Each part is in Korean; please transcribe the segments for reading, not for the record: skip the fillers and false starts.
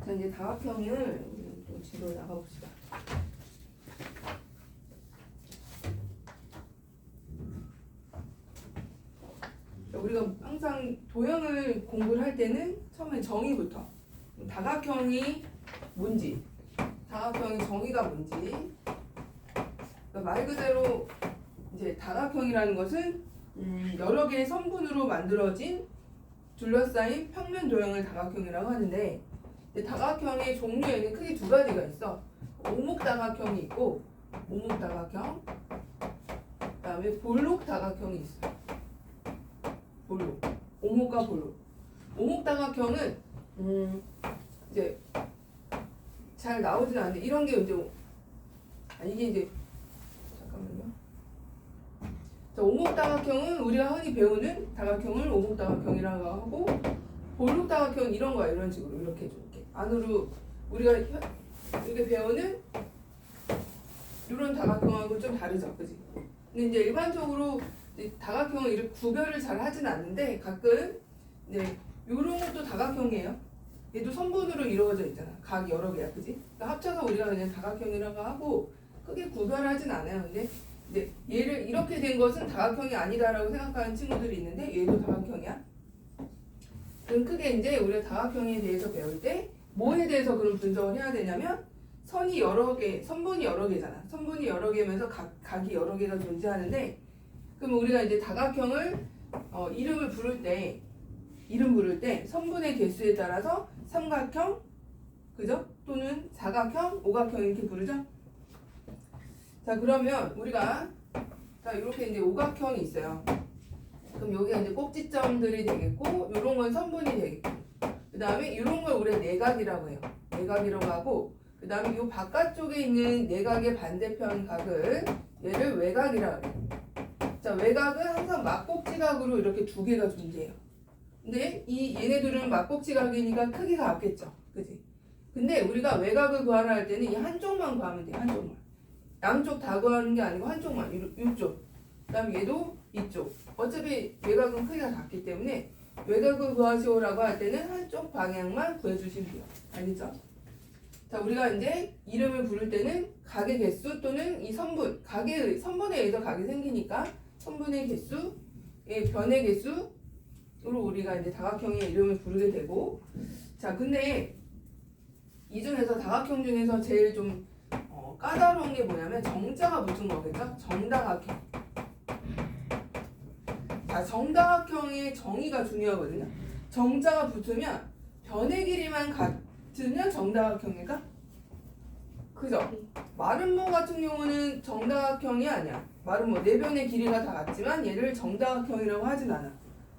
자, 이제 다각형을 또 뒤로 나가봅시다. 자, 우리가 항상 도형을 공부를 할 때는 처음에 정의부터, 다각형이 뭔지, 다각형의 정의가 뭔지. 그러니까 말 그대로 이제 다각형이라는 것은 여러 개의 선분으로 만들어진 둘러싸인 평면 도형을 다각형이라고 하는데, 다각형의 종류에는 크게 두 가지가 있어. 오목다각형이 있고, 오목다각형, 그 다음에 볼록다각형이 있어. 볼록, 오목과 볼록. 오목다각형은 이제 잘 나오진 않는데, 이런 게 이제 이게 이제 잠깐만요. 자, 오목다각형은 우리가 흔히 배우는 다각형을 오목다각형이라고 하고, 볼록다각형은 이런 거야. 이런 식으로 이렇게 안으로 우리가 이렇게 배우는 이런 다각형하고 좀 다르죠, 그지? 근데 이제 일반적으로 이제 다각형을 이렇게 구별을 잘 하진 않는데, 가끔 이제 이런 것도 다각형이에요. 얘도 선분으로 이루어져 있잖아. 각 여러 개야, 그지? 그러니까 합쳐서 우리가 그냥 다각형이라고 하고 크게 구별하진 않아요. 근데 이제 얘를 이렇게 된 것은 다각형이 아니다라고 생각하는 친구들이 있는데, 얘도 다각형이야. 그럼 크게 이제 우리가 다각형에 대해서 배울 때 뭐에 대해서 그런 분석을 해야 되냐면, 선이 여러 개, 선분이 여러 개잖아. 선분이 여러 개면서 각이 여러 개가 존재하는데, 그럼 우리가 이제 다각형을 이름을 부를 때, 선분의 개수에 따라서 삼각형, 그죠? 또는 사각형, 오각형 이렇게 부르죠? 자, 그러면 우리가 자, 이렇게 이제 오각형이 있어요. 그럼 여기가 이제 꼭지점들이 되겠고, 요런 건 선분이 되겠고, 그 다음에 이런 걸 우리가 내각이라고 해요. 내각이라고 하고, 그 다음에 이 바깥쪽에 있는 내각의 반대편 각을 얘를 외각이라고 해요. 자, 외각은 항상 막꼭지각으로 이렇게 두 개가 존재해요. 근데 이 얘네들은 막꼭지각이니까 크기가 같겠죠, 그지? 근데 우리가 외각을 구하라 할 때는 이 한쪽만 구하면 돼. 한쪽만. 양쪽 다 구하는 게 아니고 한쪽만. 이쪽. 그 다음에 얘도 이쪽. 어차피 외각은 크기가 같기 때문에 외각을 구하시오라고 할 때는 한쪽 방향만 구해주시면 돼요. 알겠죠? 자, 우리가 이제 이름을 부를 때는 각의 개수 또는 이 선분, 선분에 의해서 각이 생기니까 선분의 개수, 변의 개수로 우리가 이제 다각형의 이름을 부르게 되고, 자, 근데 이 중에서 다각형 중에서 제일 좀 까다로운 게 뭐냐면 정자가 붙은 거겠죠? 정다각형. 자, 정다각형의 정의가 중요하거든요. 정자가 붙으면 변의 길이만 같으면 정다각형일까? 그죠? 마름모 같은 경우는 정다각형이 아니야. 마름모 네 변의 길이가 다 같지만 얘를 정다각형이라고 하진 않아.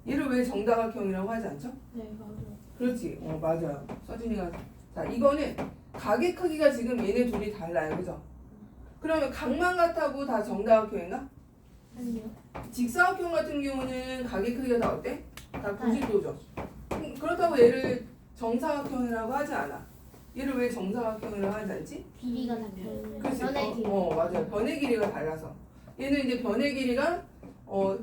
얘를 왜 정다각형이라고 하지 않죠? 네, 맞아요. 그렇지. 맞아요. 서준이가. 자, 이거는 각의 크기가 지금 얘네 둘이 달라요. 그죠? 그러면 각만 같아도 다 정다각형인가? 아니요. 직사각형 같은 경우는 각의 크기가 다 어때? 다 90도죠. 그렇다고 얘를 정사각형이라고 하지 않아. 얘를 왜 정사각형이라고 하지 않지? 길이가 달라요. 그렇지. 변의 길이. 맞아요. 변의 길이가 달라서. 얘는 이제 변의 길이가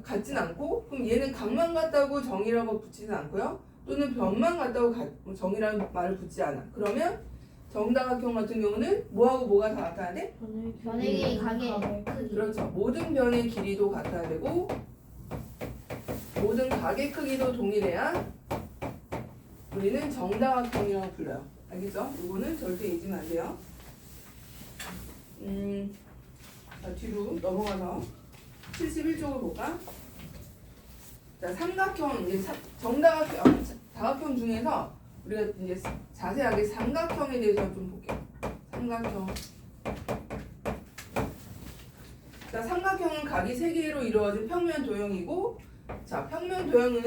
같진 않고, 그럼 얘는 각만 같다고 정이라고 붙이진 않고요. 또는 변만 같다고 정이라는 말을 붙지 않아. 그러면 정다각형 같은 경우는 뭐하고 뭐가 다 같아야 돼? 변의 길이 각의 크기. 그렇죠. 모든 변의 길이도 같아야 되고, 모든 각의 크기도 동일해야 우리는 정다각형이라고 불러요. 알겠죠? 이거는 절대 잊으면 안 돼요. 자, 뒤로 넘어가서 71쪽을 볼까? 자, 삼각형, 이제 다각형 중에서 우리가 이제 자세하게 삼각형에 대해서 좀 볼게요. 삼각형. 자, 삼각형은 각이 3개로 이루어진 평면 도형이고, 자, 평면 도형은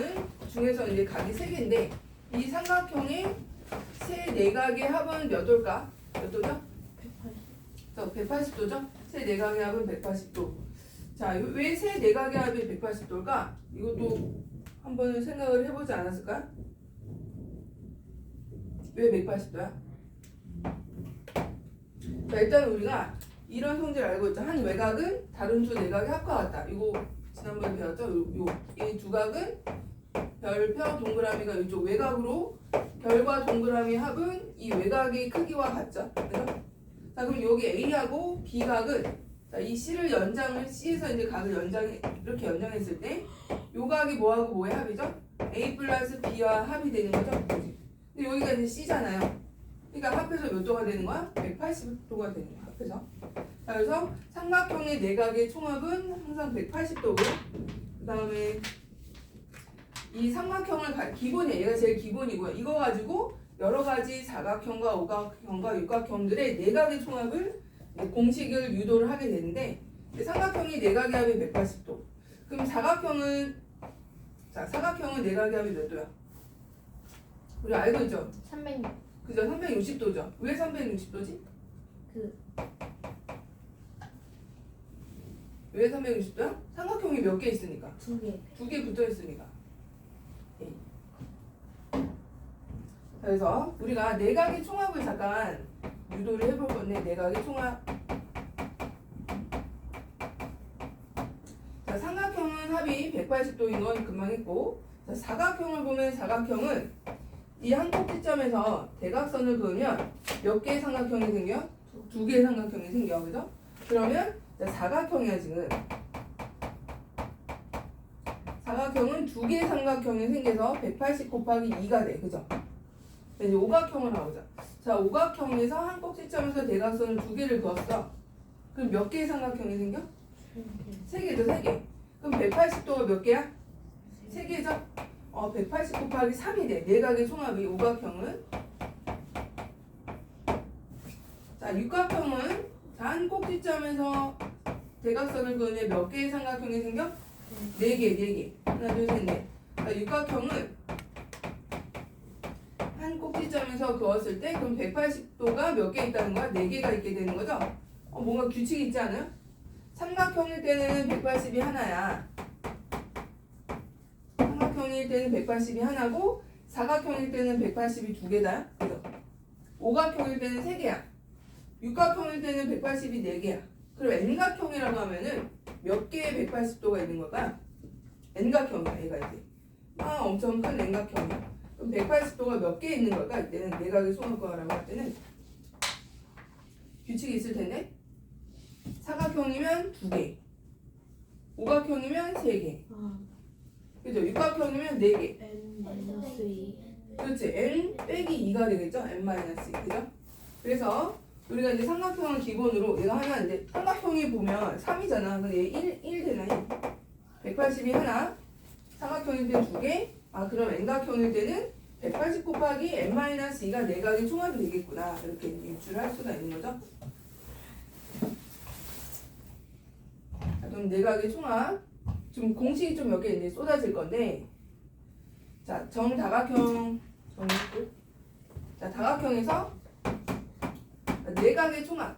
중에서 이제 각이 3개인데, 이 삼각형의 세 내각의 합은 몇 도일까? 몇 도죠? 180도죠? 세 내각의 합은 180도. 자, 왜 세 내각의 합이 180도일까? 이것도 한번 생각을 해보지 않았을까? 왜 180도야? 자, 일단 우리가 이런 성질 알고 있죠. 한 외곽은 다른 두 내각의 합과 같다. 이거 지난번에 배웠죠? 이 두 각은 별표 동그라미가 이쪽 외곽으로 별과 동그라미 합은 이 외곽의 크기와 같죠? 그죠? 자, 그럼 여기 A하고 B각은 자, 이 C를 연장을 C에서 이제 각을 연장해 이렇게 연장했을 때 요 각이 뭐하고 뭐의 합이죠? A 플러스 B와 합이 되는 거죠? 그지? 근데 여기가 이제 C잖아요. 그러니까 합해서 몇 도가 되는 거야? 180도가 되는 거야. 합해서. 자, 그래서 삼각형의 내각의 총합은 항상 180도고 그 다음에 이 삼각형을 기본이에요. 얘가 제일 기본이고요. 이거 가지고 여러 가지 사각형과 오각형과 육각형들의 내각의 총합을 공식을 유도를 하게 되는데 삼각형이 내각의 합이 180도. 그럼 사각형은 내각의 합이 몇 도야? 우리 알고 있죠? 300. 그죠? 360도죠. 왜 360도지? 왜 360도야? 삼각형이 몇 개 있으니까. 2개. 2개 붙어 있으니까. 예. 그래서 우리가 내각의 총합을 잠깐 유도를 해볼 건데 내각의 총합. 자, 삼각형은 합이 180도인 건 금방 했고, 자, 사각형을 보면 사각형은 이 한 꼭지점에서 대각선을 그으면 몇 개의 삼각형이 생겨? 2개의 삼각형이 생겨, 그죠? 그러면 자, 사각형이야 지금. 사각형은 2개의 삼각형이 생겨서 180 곱하기 2가 돼, 그죠? 이제 오각형을 가보자. 자, 오각형에서 한 꼭지점에서 대각선을 2개를 그었어. 그럼 몇 개의 삼각형이 생겨? 3개죠, 3개. 그럼 180도가 몇 개야? 3개죠? 180 곱하기 3이 돼. 내각의 총합이 오각형은. 자, 육각형은 한 꼭지점에서 대각선을 그으면 몇 개의 삼각형이 생겨? 4개. 하나, 둘, 셋, 넷. 자, 육각형은 한 꼭지점에서 그었을 때 그럼 180도가 몇 개 있다는 거야? 4개가 있게 되는 거죠? 뭔가 규칙이 있지 않아요? 삼각형일 때는 180이 하나야. 삼각형일 때는 180이 하나고 사각형일 때는 180이 2개다. 그죠? 오각형일 때는 3개야. 육각형일 때는 180이 4개야. 그럼 N각형이라고 하면은 몇 개의 180도가 있는 걸까? N각형이야, 얘가 이제. 엄청 큰 N각형이야. 그럼 180도가 몇 개 있는 걸까? 이때는 내각의 총합과라고 할 때는 규칙이 있을 텐데 사각형이면 2개, 오각형이면 3개, 그죠? 육각형이면 4개. N-2. 그렇지. N 빼기 2가 되겠죠? N-2, 그죠? 그래서 우리가 이제 삼각형을 기본으로 얘가 하나인데 삼각형이 보면 3이잖아. 근데 얘 1 되나요? 180이 하나, 삼각형일 때 2개. 그럼 N각형일 때는 180 곱하기 N-2가 내각의 총합이 되겠구나. 이렇게 유출할 수가 있는 거죠. 자, 그럼 내각의 총합. 지금 공식이 좀 몇 개 이제 쏟아질 건데, 자, 정다각형 정리했고, 자, 다각형에서 내각의 총합.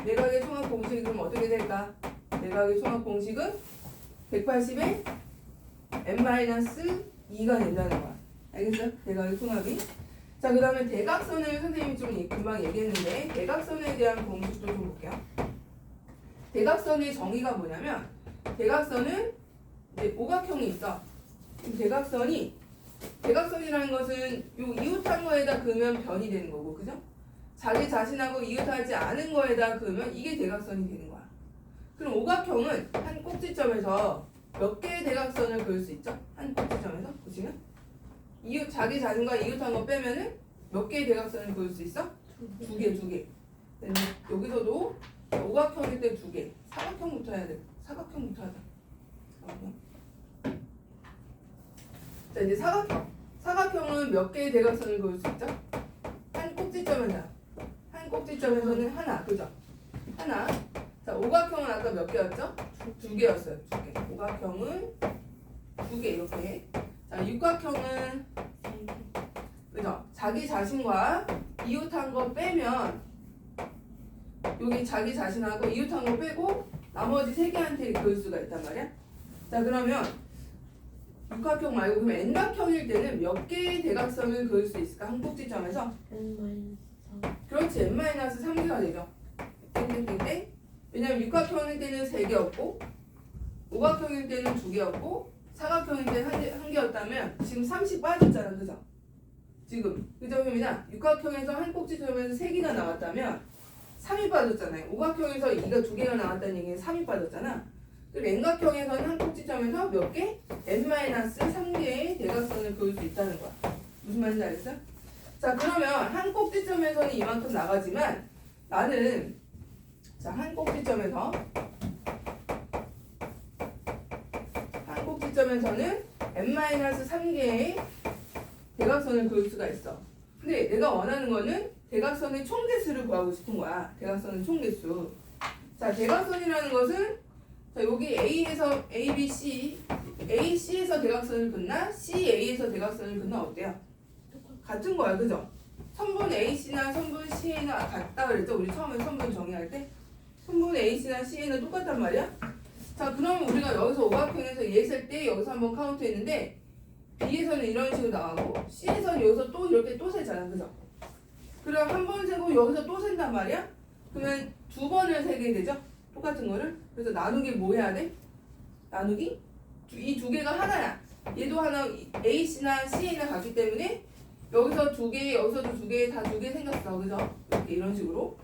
내각의 총합 공식이 그럼 어떻게 될까? 내각의 총합 공식은 180에 N-2가 된다는 거야. 알겠어요? 대각의 총합이. 자, 그 다음에 대각선을 선생님이 좀 금방 얘기했는데 대각선에 대한 공식도 좀 볼게요. 대각선의 정의가 뭐냐면 대각선은 이제 오각형이 있어. 대각선이라는 것은 요 이웃한 거에다 그으면 변이 되는 거고, 그죠? 자기 자신하고 이웃하지 않은 거에다 그으면 이게 대각선이 되는 거야. 그럼 오각형은 한 꼭지점에서 몇 개의 대각선을 그을 수 있죠? 한 꼭지점에서 보시면 자기 자신과 이웃한 거 빼면은 몇 개의 대각선을 그을 수 있어? 2개. 여기서도 오각형일 때 2개. 사각형부터 해야 돼. 사각형부터 하자. 자, 이제 사각형은 몇 개의 대각선을 그을 수 있죠? 한 꼭지점에다. 한 꼭지점에서는 하나, 그죠? 하나. 자, 오각형은 아까 몇 개였죠? 2개였어요. 2개. 오각형은 2개 이렇게. 자, 육각형은 그죠? 자기 자신과 이웃한 거 빼면 여기 자기 자신하고 이웃한 거 빼고 나머지 3개한테 그을 수가 있단 말이야. 자, 그러면 육각형 말고 그러면 N각형일 때는 몇 개의 대각선을 그을 수 있을까? 한 꼭지점에서? N-3. 그렇지. N-3개가 되죠. 땡땡땡땡. 왜냐면 육각형일 때는 3개였고 오각형일 때는 2개였고 사각형인데 한 개였다면 지금 30 빠졌잖아. 그죠? 지금 그죠? 효민아? 육각형에서 한 꼭지점에서 3개가 나왔다면 3이 빠졌잖아요. 오각형에서 2가 2개가 나왔다는 얘기는 3이 빠졌잖아. 그리고 N각형에서는 한 꼭지점에서 몇 개? N-3개의 대각선을 그을 수 있다는 거야. 무슨 말인지 알겠어? 자, 그러면 한 꼭지점에서는 이만큼 나가지만 나는 자, 한 꼭지점에서는 N-3개의 대각선을 그을 수가 있어. 근데 내가 원하는 거는 대각선의 총개수를 구하고 싶은 거야. 대각선의 총개수. 자, 대각선이라는 것은 자, 여기 A에서 A, B, C, A, C에서 대각선을 긋나 C, A에서 대각선을 긋나 어때요? 같은 거야, 그죠? 선분 AC나 선분 CA나 같다 그랬죠? 우리 처음에 선분 정의할 때 선분 AC나 CA는 똑같단 말이야? 자, 그러면 우리가 여기서 오각형에서 얘 셀 때 여기서 한번 카운트 했는데 B에서는 이런 식으로 나가고 C에서는 여기서 또 이렇게 또 세잖아, 그죠? 그럼 한 번 세고 여기서 또 센단 말이야? 그러면 2번을 세게 되죠? 똑같은 거를. 그래서 나누기 뭐 해야 돼? 나누기? 이 2개가 하나야. 얘도 하나 AC나 CA나 같기 때문에 여기서 2개, 여기서도 2개, 다 2개 생겼어. 그죠? 이렇게 이런 식으로.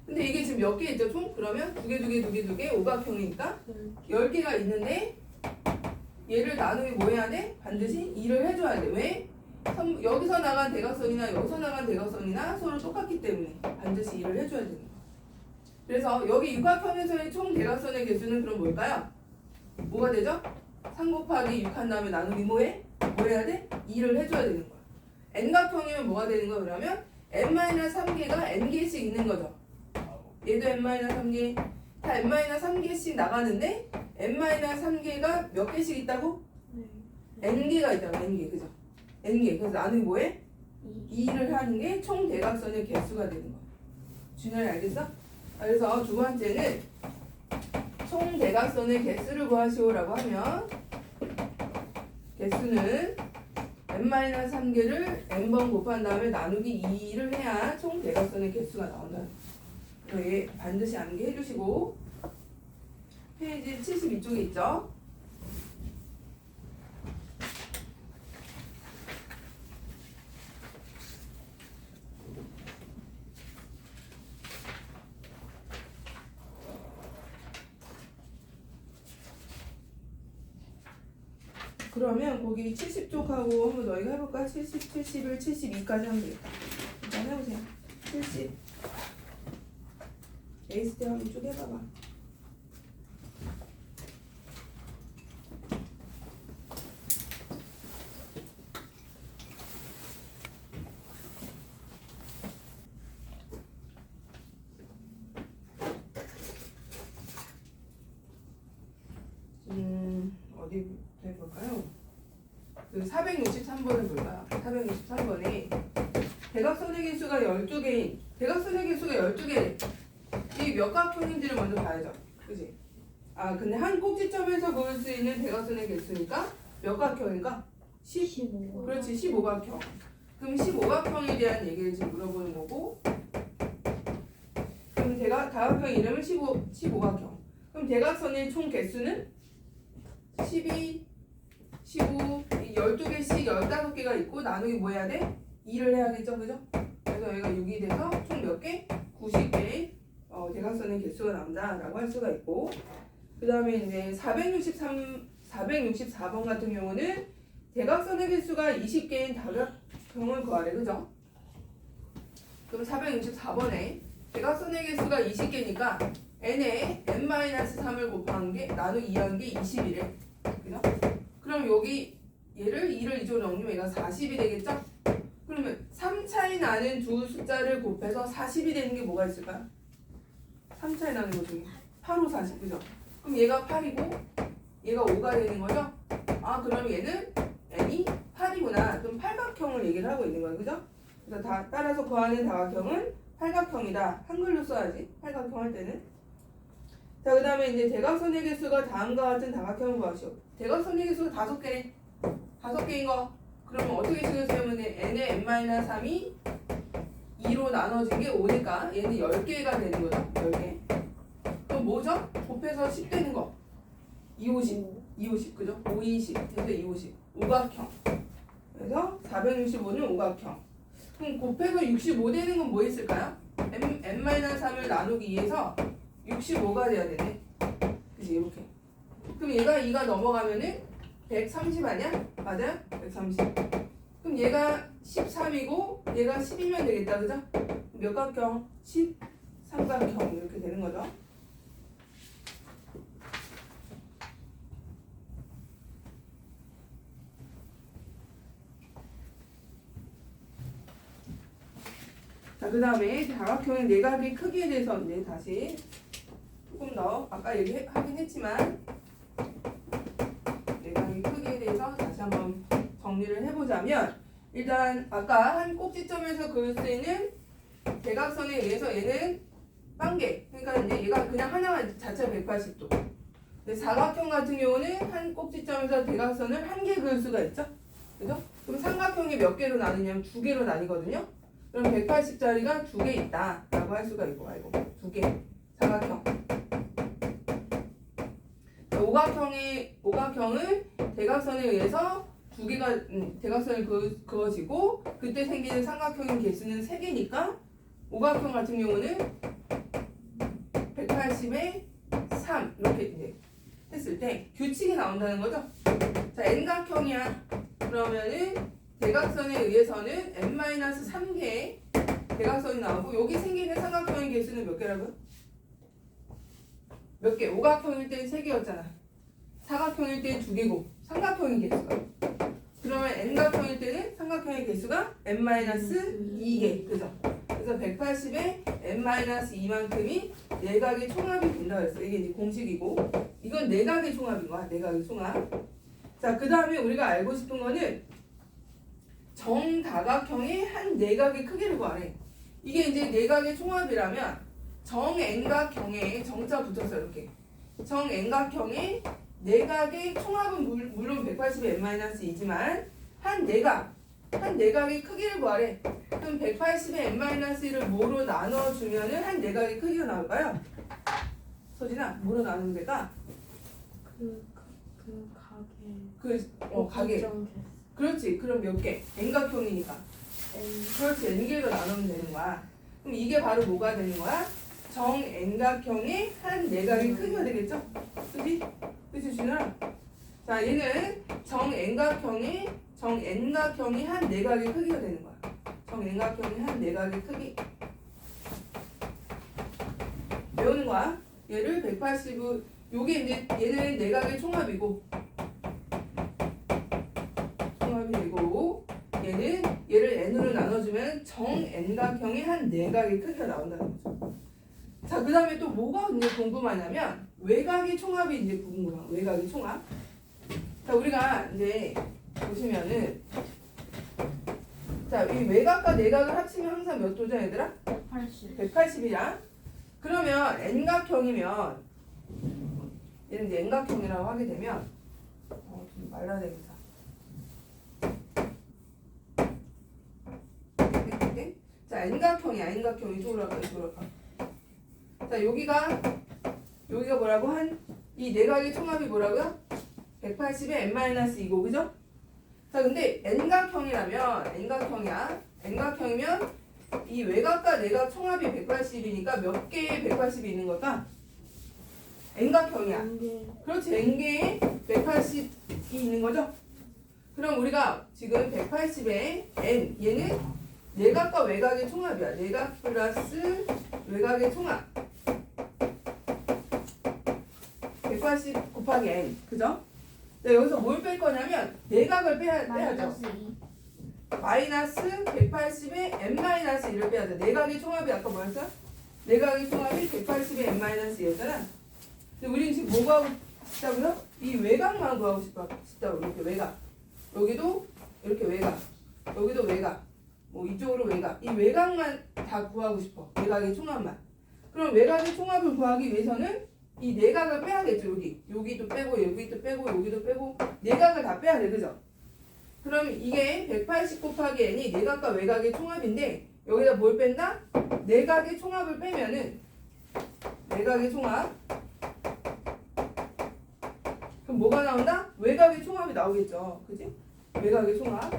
근데 이게 지금 몇 개 있죠? 총? 그러면 2개, 오각형이니까 10개가 있는데 얘를 나누기 뭐 해야 돼? 반드시 2를 해줘야 돼. 왜? 여기서 나간 대각선이나 여기서 나간 대각선이나 서로 똑같기 때문에 반드시 2를 해줘야 되는 거야. 그래서 여기 육각형에서의 총 대각선의 개수는 그럼 뭘까요? 뭐가 되죠? 3 곱하기 6 한 다음에 나누기 뭐해? 뭐 해야 돼? 2를 해줘야 되는 거야. N각형이면 뭐가 되는 거야 그러면? N-3개가 N개씩 있는 거죠. 얘도 N-3개 다 N-3개씩 나가는데 N-3개가 몇 개씩 있다고? N개가 있다고. N개 그죠? N개. 그래서 나누기 뭐해? 2를 하는 게 총 대각선의 개수가 되는 거야. 준현이 알겠어? 그래서 두 번째는 총 대각선의 개수를 구하시오라고 하면 개수는 N-3개를 N번 곱한 다음에 나누기 2를 해야 총 대각선의 개수가 나온다. 그래서 얘 반드시 암기해 주시고 페이지 72쪽에 있죠? 그러면 거기 70쪽하고 한번 너희가 해볼까? 70, 71, 72까지 하면 되겠다. 일단 해보세요. 70 에이스 때 한번 쭉 해봐봐. 어디 해볼까요? 그 463번을 볼까요? 463번에 대각선의 개수가 12개인 대각선의 개수가 12개 이 몇 각형인지를 먼저 봐야죠. 그치? 아 근데 한 꼭지점에서 그을 수 있는 대각선의 개수니까 몇 각형인가? 15. 그렇지 15각형. 그럼 15각형에 대한 얘기를 지금 물어보는 거고 그럼 다각형 이름은 15각형. 그럼 대각선의 총 개수는 12, 15, 12개씩 15개가 있고 나누기 뭐 해야 돼? 2를 해야겠죠, 그죠? 그래서 여기가 6이 돼서 총 몇 개? 90개의 대각선의 개수가 나온다라고 할 수가 있고 그 다음에 이제 464번 같은 경우는 대각선의 개수가 20개인 다각형을 구하래, 그죠? 그럼 464번에 대각선의 개수가 20개니까 n에 n-3을 곱한 게 나누기 2한 게 20이래. 그죠? 그럼 여기 얘를 2를 이쪽으로 넘기면 얘가 40이 되겠죠? 그러면 3 차이 나는 두 숫자를 곱해서 40이 되는 게 뭐가 있을까요? 3 차이 나는 거 중에 8, 5, 40 그죠? 그럼 얘가 8이고 얘가 5가 되는 거죠? 아 그럼 얘는 n이 8이구나. 그럼 팔각형을 얘기를 하고 있는 거예요. 그죠? 그래서 따라서 구하는 다각형은 팔각형이다. 한글로 써야지. 팔각형 할 때는. 자, 그 다음에 이제 대각선의 개수가 다음과 같은 다각형을 구하시오. 대각선의 개수가 5개네. 5개인 거. 그러면 어떻게 식을 세우면 n의 n-3이 2로 나눠진 게 5니까 얘는 10개가 되는 거죠. 10개. 그럼 뭐죠? 곱해서 10 되는 거. 2, 50. 250 그죠? 5, 20 해서 250 오각형. 그래서 465는 오각형. 그럼 곱해서 65 되는 건 뭐 있을까요? n-3을 나누기 2해서 65가 돼야 되네. 그치 이렇게. 그럼 얘가 2가 넘어가면은 130 아니야? 맞아요? 130. 그럼 얘가 13이고 얘가 10이면 되겠다 그죠? 몇 각형? 13각형 이렇게 되는 거죠. 자, 그 다음에 다각형의 내각의 크기에 대해서 이제 다시 조금 더 아까 얘기하긴 했지만 내각의 크기에 대해서 다시 한번 정리를 해보자면 일단 아까 한 꼭지점에서 그을 수 있는 대각선에 의해서 얘는 빵개 그러니까 이제 얘가 그냥 하나가 자체가 180도. 근데 사각형 같은 경우는 한 꼭지점에서 대각선을 한 개 그을 수가 있죠. 그죠? 그럼 삼각형이 몇 개로 나뉘냐면 두 개로 나뉘거든요. 그럼 180짜리가 두 개 있다 라고 할 수가 있고 아이고 두 개 사각형. 오각형을 대각선에 의해서 두 개가 대각선을 그어지고 그때 생기는 삼각형의 개수는 세 개니까 오각형 같은 경우는 180에 3 이렇게 이제 했을 때 규칙이 나온다는 거죠. 자 n각형이야. 그러면은 대각선에 의해서는 n-3개의 대각선이 나오고 여기 생기는 삼각형의 개수는 몇 개라고요? 몇 개? 오각형일 때는 3개였잖아. 사각형일 때는 2개고 삼각형의 개수가. 그러면 n각형일 때는 삼각형의 개수가 n-2개. 그죠? 그래서 180에 n-2만큼이 내각의 총합이 된다고 했어. 이게 이제 공식이고 이건 내각의 총합인 거야. 내각의 총합. 자, 그 다음에 우리가 알고 싶은 거는 정다각형의 한 내각의 크기를 구하래. 이게 이제 내각의 총합이라면 정n각형에 정자 붙었어 이렇게. 정n각형의 내각의 총합은 물론 180의 n-2지만 한 내각의 크기를 구하래. 그럼 180의 n-1을 뭐로 나눠주면은 한 내각의 크기가 나올까요? 소진아, 뭐로 나누면 될까? 가게. 그렇지. 그럼 몇 개? n각형이니까. 그렇지. n개로 나누면 되는 거야. 그럼 이게 바로 뭐가 되는 거야? 정 n각형의 한 내각의 크기가 되겠죠? 그치? 그치, 준아? 자, 얘는 정 n각형이 한 내각의 크기가 되는 거야. 정 n각형이 한 내각의 크기. 외우는 거야. 얘를 180, 요게 이제 얘는 내각의 총합이고 되고 얘를 n으로 나눠주면 정 n각형의 한 내각의 크기가 나온다는 거죠. 자, 그 다음에 또 뭐가 이제 궁금하냐면 외곽의 총합이 이제 궁금한 거야. 외곽의 총합. 자, 우리가 이제 보시면은 자, 이 외곽과 내각을 합치면 항상 몇 도죠, 얘들아? 180이야. 그러면 n각형이면 얘는 이제 n각형이라고 하게 되면 좀 말라야 되겠다. 자, n각형이야. n각형 이쪽으로 갈까 이쪽으로 갈까? 자, 여기가 뭐라고 이 내각의 총합이 뭐라고요? 180에 n-2고 그죠? 자, 근데 n각형이면 이 외곽과 내각 총합이 180이니까 몇 개의 180이 있는 걸까? n각형이야. 그렇지. n개의 180이 있는 거죠? 그럼 우리가 지금 180에 n 얘는 내각과 외곽의 총합이야. 내각 플러스 외곽의 총합. 180 곱하기 n. 그죠? 네, 여기서 뭘 뺄 거냐면 내각을 빼야죠. 마이너스 180에 n-1을 빼야죠. 내각의 총합이 아까 뭐였어? 내각의 총합이 180에 n-2였잖아. 근데 우리는 지금 뭐 구하고 싶다고요? 이 외곽만 구하고 싶다고. 이렇게 외곽. 여기도 이렇게 외곽. 여기도 외곽. 뭐 이쪽으로 외곽. 이 외곽만 다 구하고 싶어. 내각의 총합만. 그럼 외곽의 총합을 구하기 위해서는 이 내각을 빼야겠죠. 여기도 빼고 여기도 빼고 여기도 빼고 내각을 다 빼야 돼. 그죠? 그럼 이게 180 곱하기 n이 내각과 외곽의 총합인데 여기다 뭘 뺀다? 내각의 총합을 빼면은 내각의 총합 그럼 뭐가 나온다? 외곽의 총합이 나오겠죠. 그지? 외곽의 총합.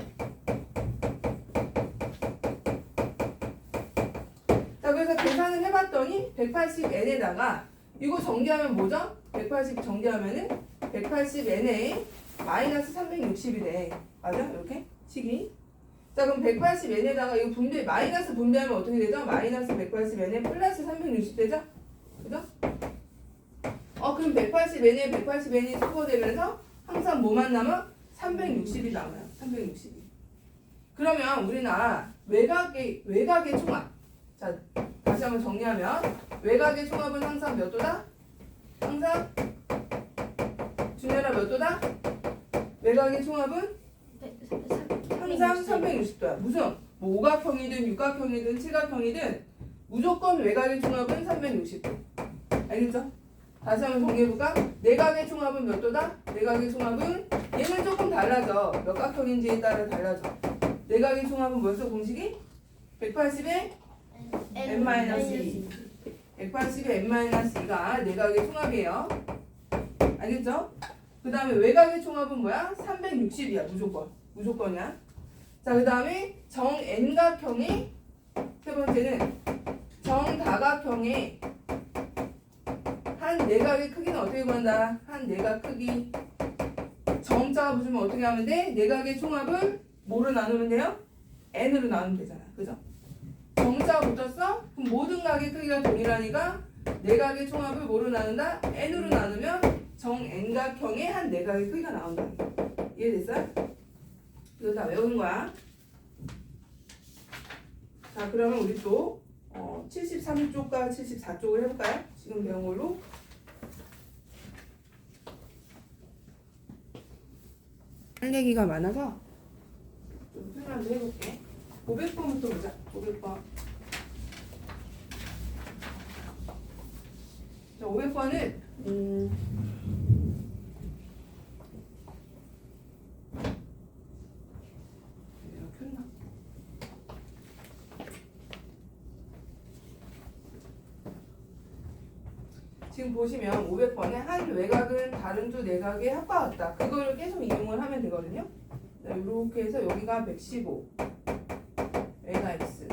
자, 그래서 계산을 해봤더니 180n에다가 이거 전개하면 뭐죠? 180 전개하면은 180n에 마이너스 360이래. 맞아? 이렇게 식이. 자, 그럼 180n에다가 이거 분배, 마이너스 분배하면 어떻게 되죠? 마이너스 180n에 플러스 360 되죠? 그죠? 그럼 180n에 180n이 소거되면서 항상 뭐만 남아? 360이 남아요. 360이. 그러면 우리는 외곽의 총합. 자, 다시 한번 정리하면 외곽의 총합은 항상 몇 도다? 항상 준열아 몇 도다? 외곽의 총합은 항상 360도야. 무슨 뭐 오각형이든 육각형이든 칠각형이든 무조건 외곽의 총합은 360도. 알겠죠? 다시 한번 정리해볼까? 내각의 총합은 몇 도다? 내각의 총합은 얘는 조금 달라져. 몇 각형인지에 따라 달라져. 내각의 총합은 뭐였어? 공식이? 180에 n-2. 180에 n-2가 내각의 총합이에요. 알겠죠? 그 다음에 외곽의 총합은 뭐야? 360이야. 무조건이야. 자, 그 다음에 정N각형의 세 번째는 정다각형의 한 내각의 크기는 어떻게 구한다? 한 내각 크기. 정자가 붙으면 어떻게 하면 돼? 내각의 총합을 뭐로 나누면 돼요? n으로 나누면 되잖아. 그죠? 정자가 붙었어? 그럼 모든 각의 크기가 동일하니까 내각의 총합을 뭐로 나눈다? n으로 나누면 정n각형의 한 내각의 크기가 나온다. 이해됐어요? 이거 다 외우는 거야. 자, 그러면 우리 또 73쪽과 74쪽을 해볼까요? 지금 배운 걸로. 할 얘기가 많아서 좀 설명을 해볼게. 500번부터 보자. 500번. 자, 500번은 지금 보시면 500번에 한 외곽은 다른 두 내각의 합과 같다. 그거를 계속 이용을 하면 되거든요. 이렇게 해서 여기가 115, 여기가 x,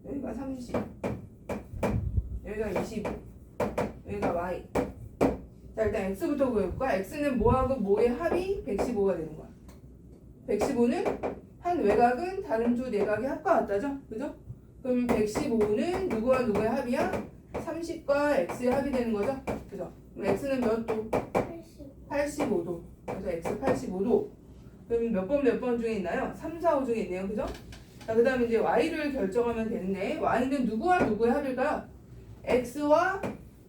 여기가 30, 여기가 25, 여기가 y. 자, 일단 x부터 구해볼까? x는 뭐하고 뭐의 합이 115가 되는 거야. 115는 한 외곽은 다른 두 내각의 합과 같다죠? 그죠? 그럼 115는 누구와 누구의 합이야? 30과 x의 합이 되는 거죠? 그죠? 그럼 x는 몇 도? 85도. 그래서 x 85도. 그럼 몇 번 중에 있나요? 3, 4, 5 중에 있네요. 그죠? 자, 그 다음에 이제 y를 결정하면 되는데 y는 누구와 누구의 합일까요? x와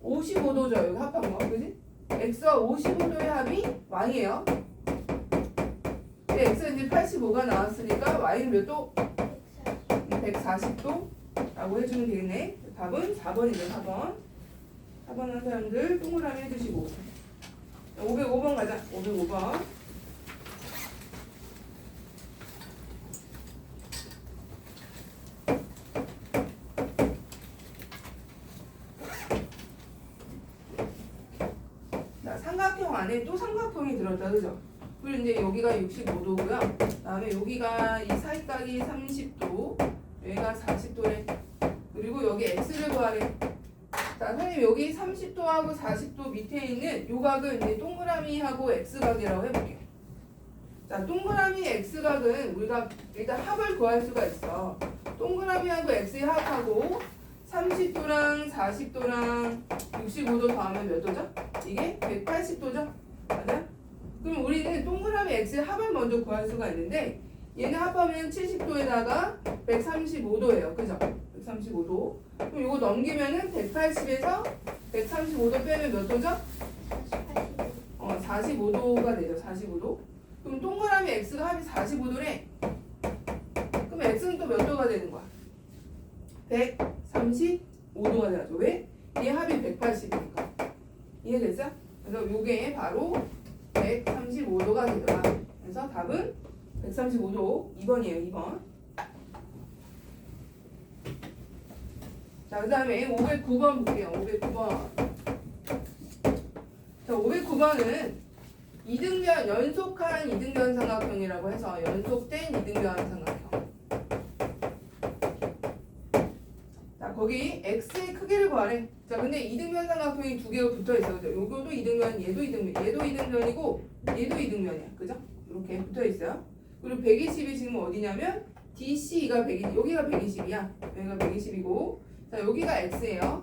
55도죠. 여기 합한 거. 그지? x와 55도의 합이 y예요. 근데 x는 이제 85가 나왔으니까 y는 몇 도? 140도 라고 해주면 되겠네. 답은 4번이죠. 4번. 4번 한 사람들 동그라미 해주시고. 505번 가자. 505번. 자, 삼각형 안에 또 삼각형이 들었다. 그죠? 그리고 이제 여기가 65도고요. 그 다음에 여기가 이 사이각이 30도, 여기가 40도래. 그리고 여기 x를 구하래. 자, 선생님 여기 30도하고 40도 밑에 있는 요 각은 이제 동그라미하고 x각이라고 해볼게요. 자, 동그라미 x각은 우리가 일단 합을 구할 수가 있어. 동그라미하고 x의 합하고 30도랑 40도랑 65도 더하면 몇 도죠? 이게 180도죠? 맞아? 그럼 우리는 동그라미 x의 합을 먼저 구할 수가 있는데 얘는 합하면 70도에다가 135도예요. 그죠? 135도. 그럼 이거 넘기면은 180에서 135도 빼면 몇 도죠? 45도가 되죠. 45도. 그럼 동그라미 x가 합이 45도래. 그럼 x는 또 몇 도가 되는 거야? 135도가 되죠. 왜? 얘 합이 180이니까. 이해됐어? 그래서 요게 바로 135도가 되더라. 그래서 답은 135도 2번이에요. 2번. 자, 그 다음에 509번 볼게요. 509번. 자, 509번은 이등변 연속한 이등변 삼각형이라고 해서 연속된 이등변 삼각형. 자, 거기 x의 크기를 구하래. 자, 근데 이등변 삼각형이 두 개가 붙어 있어. 그죠? 요거도 이등변, 얘도 이등변, 얘도 이등변이고 얘도 이등변이야. 그죠? 이렇게 붙어 있어요. 그리고 120이 지금 어디냐면 DC가 120, 여기가 120이야. 여기가 120이고, 자, 여기가 x예요.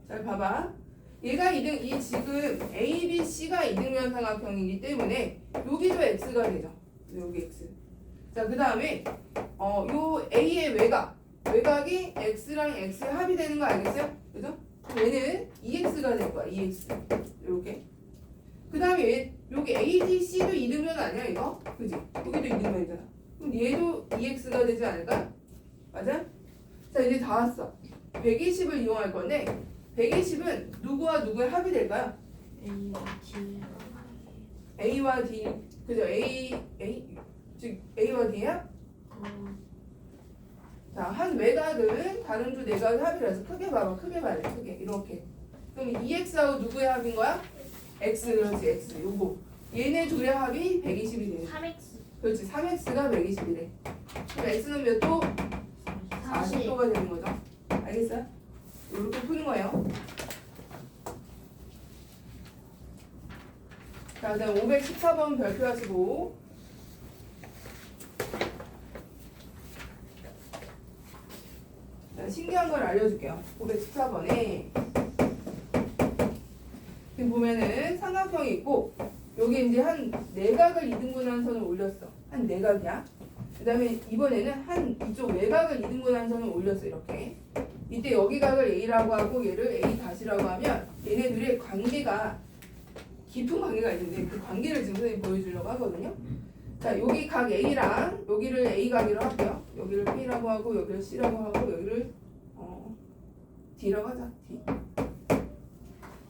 잘 봐봐. 얘가 이 지금 A, B, C가 이등변 삼각형이기 때문에 여기도 x가 되죠. 여기 x. 자, 그 다음에 요 A의 외곽이 x랑 x의 합이 되는 거 알겠어요? 그죠? 얘는 2x가 될 거야. 2x. 이렇게. 그 다음에 여기 ADC도 이등변 아니야 이거? 그지? 여기도 이등변이잖아. 그럼 얘도 2x가 되지 않을까? 맞아? 자, 이제 다 왔어. 120을 이용할 건데 120은 누구와 누구의 합이 될까요? A와 D. 그죠? 즉 A와 D야? 자, 한 외곽은 다른 두 내각의 합이라서 크게 봐봐. 크게 봐야 돼. 크게. 이렇게. 그럼 2x하고 누구의 합인 거야? x. 그렇지. x. 요거. 얘네 둘의 합이 120이 되네. 3x 그렇지. 3x가 120이래. 그럼 x는 몇 도? 40도가 되는 거죠. 알겠어요? 이렇게 푸는 거예요. 자, 그다음 514번 별표하시고. 자, 신기한 걸 알려줄게요. 514번에 지금 보면은 삼각형이 있고 여기 이제 한 내각을 이등분한 선을 올렸어. 한 내각이야. 그 다음에 이번에는 한 이쪽 외곽을 이등분한 선을 올렸어. 이렇게. 이때 여기 각을 A라고 하고 얘를 A 다시라고 하면 얘네들의 관계가 깊은 관계가 있는데 그 관계를 지금 선생님이 보여주려고 하거든요. 자, 여기 각 A랑 여기를 A각이라고 할게요. 여기를 P라고 하고 여기를 C라고 하고 여기를 D라고 하자. D.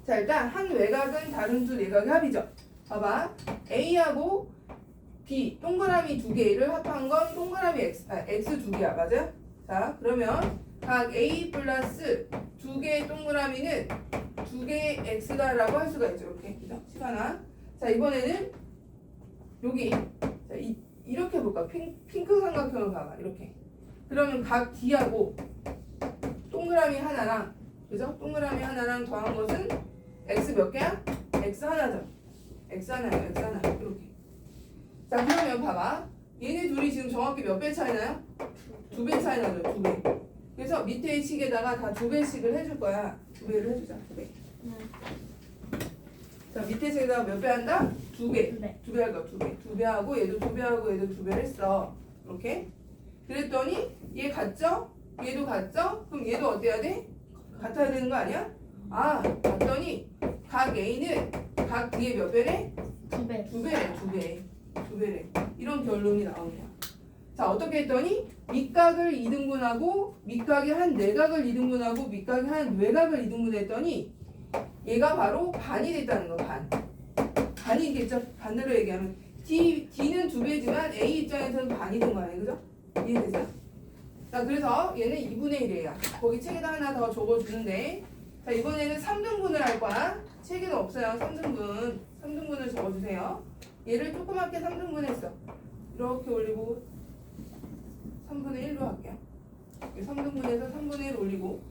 자, 일단 한 외곽은 다른 두 내각의 합이죠. 봐봐. A하고 B 동그라미 두 개를 합한 건 동그라미 X 두 개야. 맞아? 자, 그러면 각 A 플러스 두 개의 동그라미는 두 개의 X다라고 할 수가 있죠. 이렇게. 그죠? 시간아. 자, 이번에는 여기. 자, 이렇게 볼까? 핑크 삼각형을 봐봐. 이렇게. 그러면 각 D하고 동그라미 하나랑, 그죠? 동그라미 하나랑 더한 것은 X 몇 개야? X 하나죠. X 하나요. X 하나. 이렇게. 자, 그러면 봐봐. 얘네 둘이 지금 정확히 몇 배 차이 나요? 2배 차이 나죠. 2배. 그래서 밑에 식에다가 다 2배씩을 해줄 거야. 2배를 해주자. 2배. 자, 밑에 식에다가 몇 배 한다? 2배. 2배 할 거야. 2배. 2배 하고 얘도 2배 하고 얘도 2배를 했어. 이렇게. 그랬더니 얘 같죠? 얘도 같죠? 그럼 얘도 어때야 돼? 같아야 되는 거 아니야? 아, 봤더니 각 A는 각 D의 몇 배래? 2배 2배래. 2배래. 이런 결론이 나오는 거야. 자, 어떻게 했더니 밑각을 이등분하고 밑각이 한 내각을 이등분하고 밑각이 한 외각을 이등분했더니 얘가 바로 반이 됐다는 거. 반이겠죠. 반대로 얘기하면 D는 2배지만 A 입장에서는 반이 된 거 아니에요. 그죠? 이해되죠? 자, 그래서 얘는 2분의 1이에요. 거기 책에다 하나 더 적어주는데, 자, 이번에는 3등분을 할 거야. 책에는 없어요. 3등분을 적어주세요. 얘를 조그맣게 3등분 했어. 이렇게 올리고 3분의 1로 할게요. 3등분해서 3분의 1 올리고,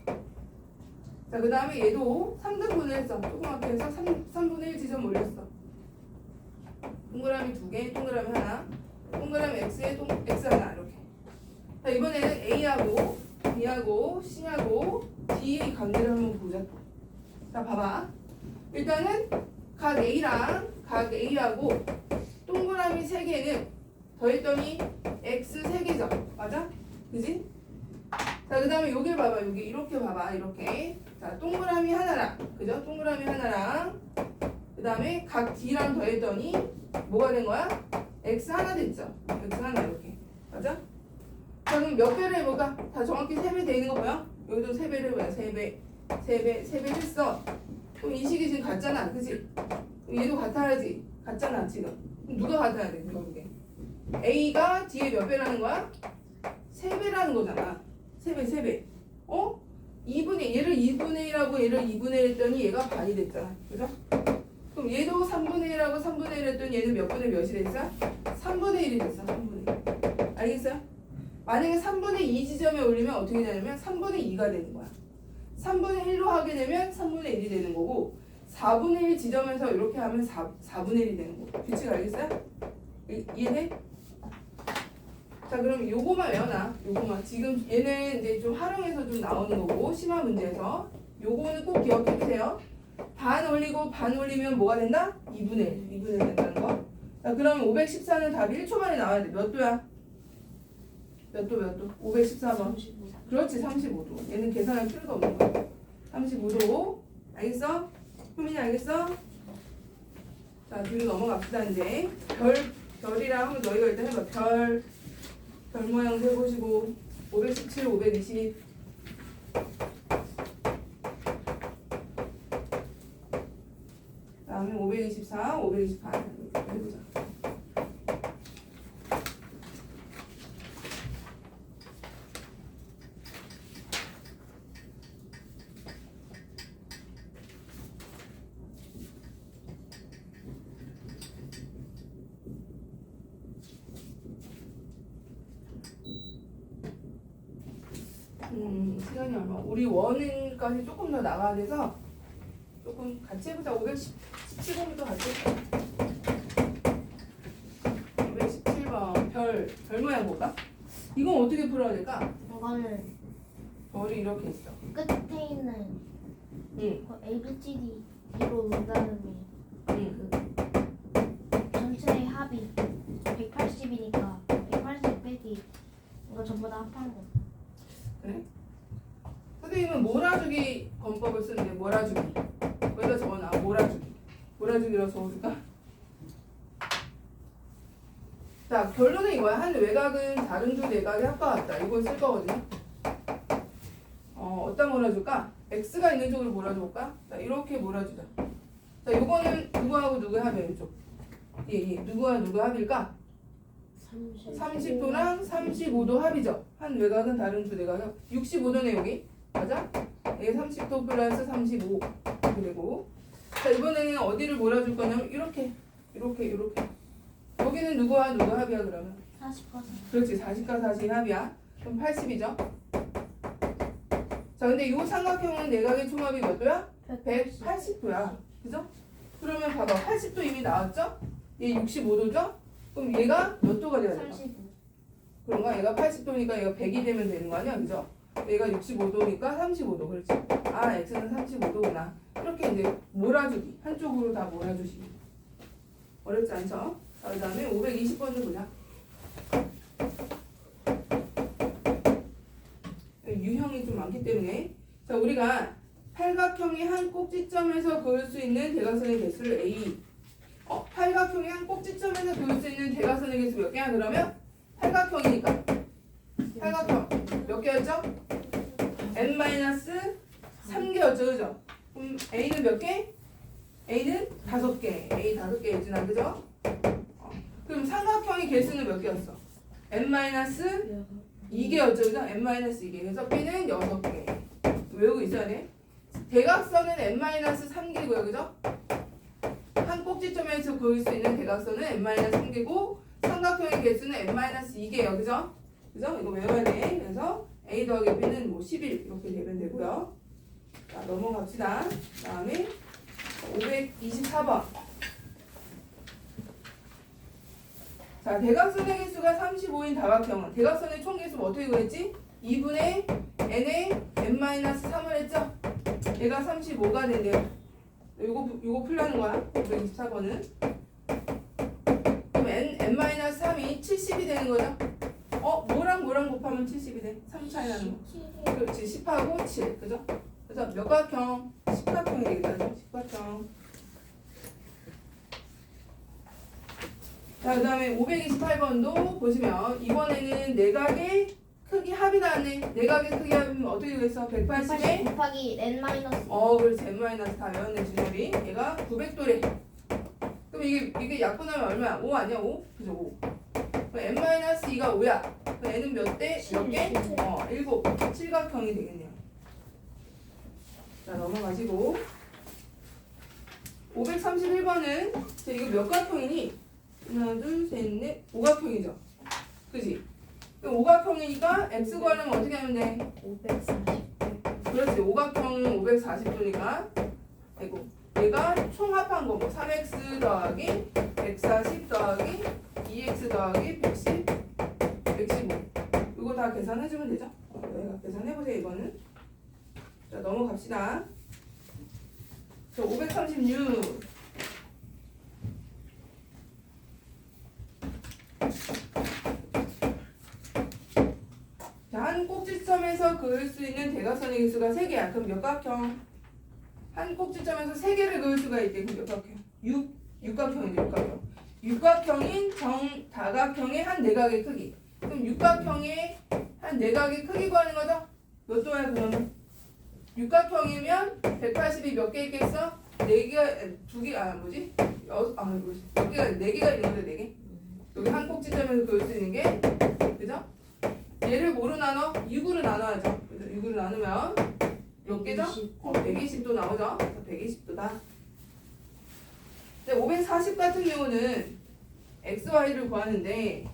자, 그 다음에 얘도 3등분을 했어. 조그맣게 해서 3분의 1 지점 올렸어. 동그라미 2개, 동그라미 하나, 동그라미 X에 X 하나. 이렇게. 자, 이번에는 A하고 B하고 C하고 D의 관계를 한번 보자. 자, 봐봐. 일단은 각 A랑 각 A하고 동그라미 3개는 더했더니 X 3개죠. 맞아? 그지? 자, 그 다음에 여기 봐봐. 여기 이렇게 봐봐. 이렇게. 자, 동그라미 하나랑, 그죠? 동그라미 하나랑 그 다음에 각 D랑 더했더니 뭐가 된 거야? X 하나 됐죠? X 하나. 이렇게. 맞아? 자, 그럼 몇 배를 해볼까? 다 정확히 3배 되는 거 보여? 여기도 3배를 해봐요. 3배 했어. 그럼 이 식이 지금 같잖아. 그치? 얘도 같아야지. 같잖아, 지금. 그럼 누가 같아야 돼? 결국에. A가 D의 몇 배라는 거야? 3배라는 거잖아. 3배. 얘를 2분의 1하고 얘를 2분의 1 했더니 얘가 반이 됐잖아. 그죠? 그럼 얘도 3분의 1하고 3분의 1 했더니 얘는 몇 분의 몇이 됐어? 3분의 1이 됐어. 3분의 1. 알겠어요? 만약에 3분의 2 지점에 올리면 어떻게 되냐면 3분의 2가 되는 거야. 3분의 1로 하게 되면 3분의 1이 되는 거고 4분의 1 지점에서 이렇게 하면 4분의 1이 되는 거고. 규칙 알겠어요? 이해돼? 자, 그럼 요거만 외워놔. 요거만. 지금 얘는 이제 좀 활용해서 좀 나오는 거고 심화 문제에서 요거는 꼭 기억해 주세요. 반 올리고 반 올리면 뭐가 된다? 2분의 1. 2분의 1 된다는 거. 자, 그러면 514는 답이 1초 만에 나와야 돼. 몇 도야? 몇 도? 514번. 35. 그렇지, 35도. 얘는 계산할 필요가 없는 거야. 35도. 알겠어? 효민이 알겠어? 자, 뒤로 넘어갑시다, 이제. 별이랑 한번 너희가 일단 해봐. 별 모양 세보시고. 517, 520. 다음에 524, 528. 이렇게 해보자. 시간이 얼마? 우리 원은까지 조금 더 나가야 돼서 조금 같이 해보자. 517번부터 같이 해보자. 517번 별 모양 볼까? 이건 어떻게 풀어야 될까? 이거는 별이 이렇게 있어. 끝에 있는 응. 그 ABCD로 논 다음에 응. 그 전체의 합이 180이니까 180 빼기 이거 전부 다 합한 거. 그래? 선생님은 몰아주기 권법을 쓰는데 몰아주기. 여기다 적어놔. 몰아주기라고 적어줄까? 자, 결론은 이거야. 한 외곽은 다른 두 내각의 합과 같다. 이걸 쓸 거거든요. 어디다 몰아줄까? x가 있는 쪽으로 몰아줄까? 자, 이렇게 몰아주자. 자, 요거는 누구하고 누구의 합이야, 이쪽. 예. 누구와 누구 합일까? 30도랑 35도 합이죠. 한 외곽은 다른 두 내각은 65도네 여기. 맞아? 이게 30도 플러스 35 이렇게 되고. 자, 이번에는 어디를 몰아줄 거냐면 이렇게. 여기는 누구와 누구 합이야 그러면? 40%. 그렇지. 40과 40 합이야. 그럼 80이죠. 자, 근데 이 삼각형은 내각의 총합이 몇 도야? 180도야. 그죠? 그러면 봐봐. 80도 이미 나왔죠? 얘 65도죠? 그럼 얘가 몇 도가 돼야 될까? 35. 그런가? 얘가 80도니까 얘가 100이 되면 되는 거 아니야? 그죠? 얘가 65도니까 35도. 그렇지? 아, x는 35도구나. 이렇게 이제 몰아주기. 한쪽으로 다 몰아주시기. 어렵지 않죠? 자, 그 다음에 520번을 보자. 유형이 좀 많기 때문에. 자, 우리가 팔각형이 한 꼭지점에서 그을 수 있는 대각선의 개수를 A. 팔각형이 한 꼭지점에서 그을 수 있는 대각선의 개수 몇 개야? 그러면 팔각형이니까. 팔각형 몇 개였죠? n-3개였죠, 그죠? 그럼 A는 몇 개? A는 5개. A 5개 유진아, 그죠? 그럼 삼각형의 개수는 몇 개였어? n-2개였죠, 그죠? n-2개. 그래서 B는 6개. 외우고 있어야 돼. 대각선은 n-3개고요, 그죠? 한 꼭지점에서 그을 수 있는 대각선은 n-3개고 삼각형의 개수는 n-2개예요, 그죠? 그죠? 이거 외워야 돼. 그래서 A 더하기 B는 뭐 11 이렇게 되면 되고요. 자, 넘어갑시다. 다음에 524번. 자, 대각선의 개수가 35인 다각형은 대각선의 총 개수 어떻게 구했지? 2분의 n에 n-3을 했죠? 얘가 35가 된대요. 요거 풀라는 거야. 524번은. 그럼 n-3이 70이 되는 거죠? 뭐랑 곱하면 70이 돼? 3 차이 나는 거. 그렇지. 10하고 7. 그죠? 그래서 몇 각형? 10각형이 되겠다. 10각형. 자, 그 다음에 528번도 보시면 이번에는 내각의 크기 합이 나왔네. 내각의 크기 합이면 어떻게 되겠어? 180에 곱하기 n-. 그렇지. n-다 외웠네, 준열이. 얘가 900도래. 그럼 이게 약분하면 얼마야? 5 아니야? 5? 그죠? 5. 그럼 n-2가 5야. 그럼 n은 몇 대? 몇 개? 7. 칠각형이 되겠네요. 자, 넘어가시고 531번은 자, 이거 몇 각형이니? 하나, 둘, 셋, 넷, 오각형이죠. 그지? 오각형이니까 x 구하려면 어떻게 하면 돼? 540. 그렇지. 오각형은 540도니까 아이고 얘가 총합한 거 뭐 3x 더하기 140 더하기 2x 더하기 110 115 이거 다 계산해주면 되죠? 너희가 계산해보세요. 이거는 자 넘어갑시다. 자 536 자, 한 꼭지점에서 그을 수 있는 대각선의 개수가 3개야. 그럼 몇 각형? 한 꼭지점에서 3개를 그을 수가 있대. 그럼 몇 각형? 육각형이죠. 육각형. 육각형인 정다각형의 한 내각의 크기. 그럼 육각형의 한 내각의 크기 구하는 거죠? 몇 도야 그러면? 육각형이면 180이 몇 개 있겠어? 4개가 2개 뭐지? 몇 개가 4개가 있는 거죠. 4개? 여기 한 꼭지점에서 그을 수 있는 게 그죠? 얘를 뭐로 나눠? 6으로 나눠야죠. 그래서 6으로 나누면 몇 개죠? 120도 나오죠. 120도다. 540 같은 경우는 x, y를 구하는데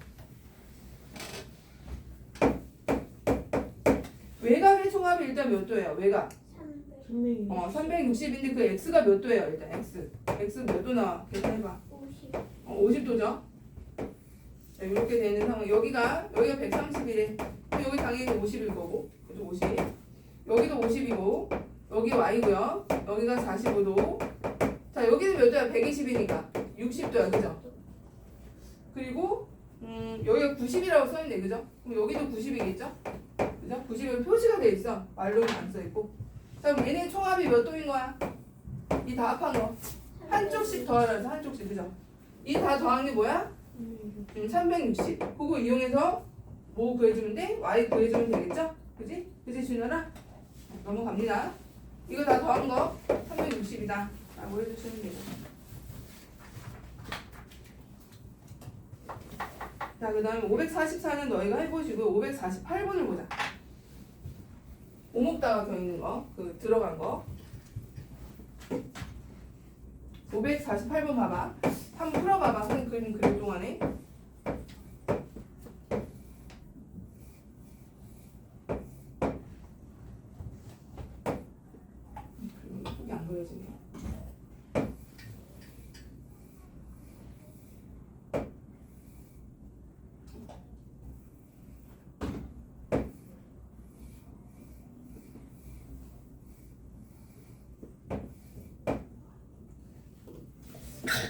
외곽의 총합이 일단 몇 도예요? 외곽 360인데 그 x가 몇 도예요? 일단 x 몇 도 나와? 계산해봐. 50도죠. 자, 이렇게 되는 상황. 여기가 130이래. 여기 당연히 50일 거고, 그죠? 50. 여기도 50이고, 여기 y고요. 여기가 45도. 자, 여기는 몇 도야? 120이니까 60도야, 그죠? 그리고 여기가 90이라고 써있네, 그죠? 그럼 여기도 90이겠죠? 그죠? 90은 표시가 돼 있어. 말로는 안 써 있고. 자, 그럼 얘네 총합이 몇 도인 거야? 이 다 합한 거. 한쪽씩 더하라서 한쪽씩, 그죠? 이 다 더한 게 뭐야? 360. 그거 이용해서 뭐 구해주면 돼? y 구해주면 되겠죠? 그지? 그지 준현아? 넘어갑니다. 이거 다 더한 거 360이다 라고 해주시면 되죠. 자, 그 다음에 544는 너희가 해보시고 548번을 보자. 오목다각형 있는 거, 그 들어간 거. 548번 봐봐. 한번 풀어봐봐. 선생님 그림 그릴 동안에. 이게 안 그려지네.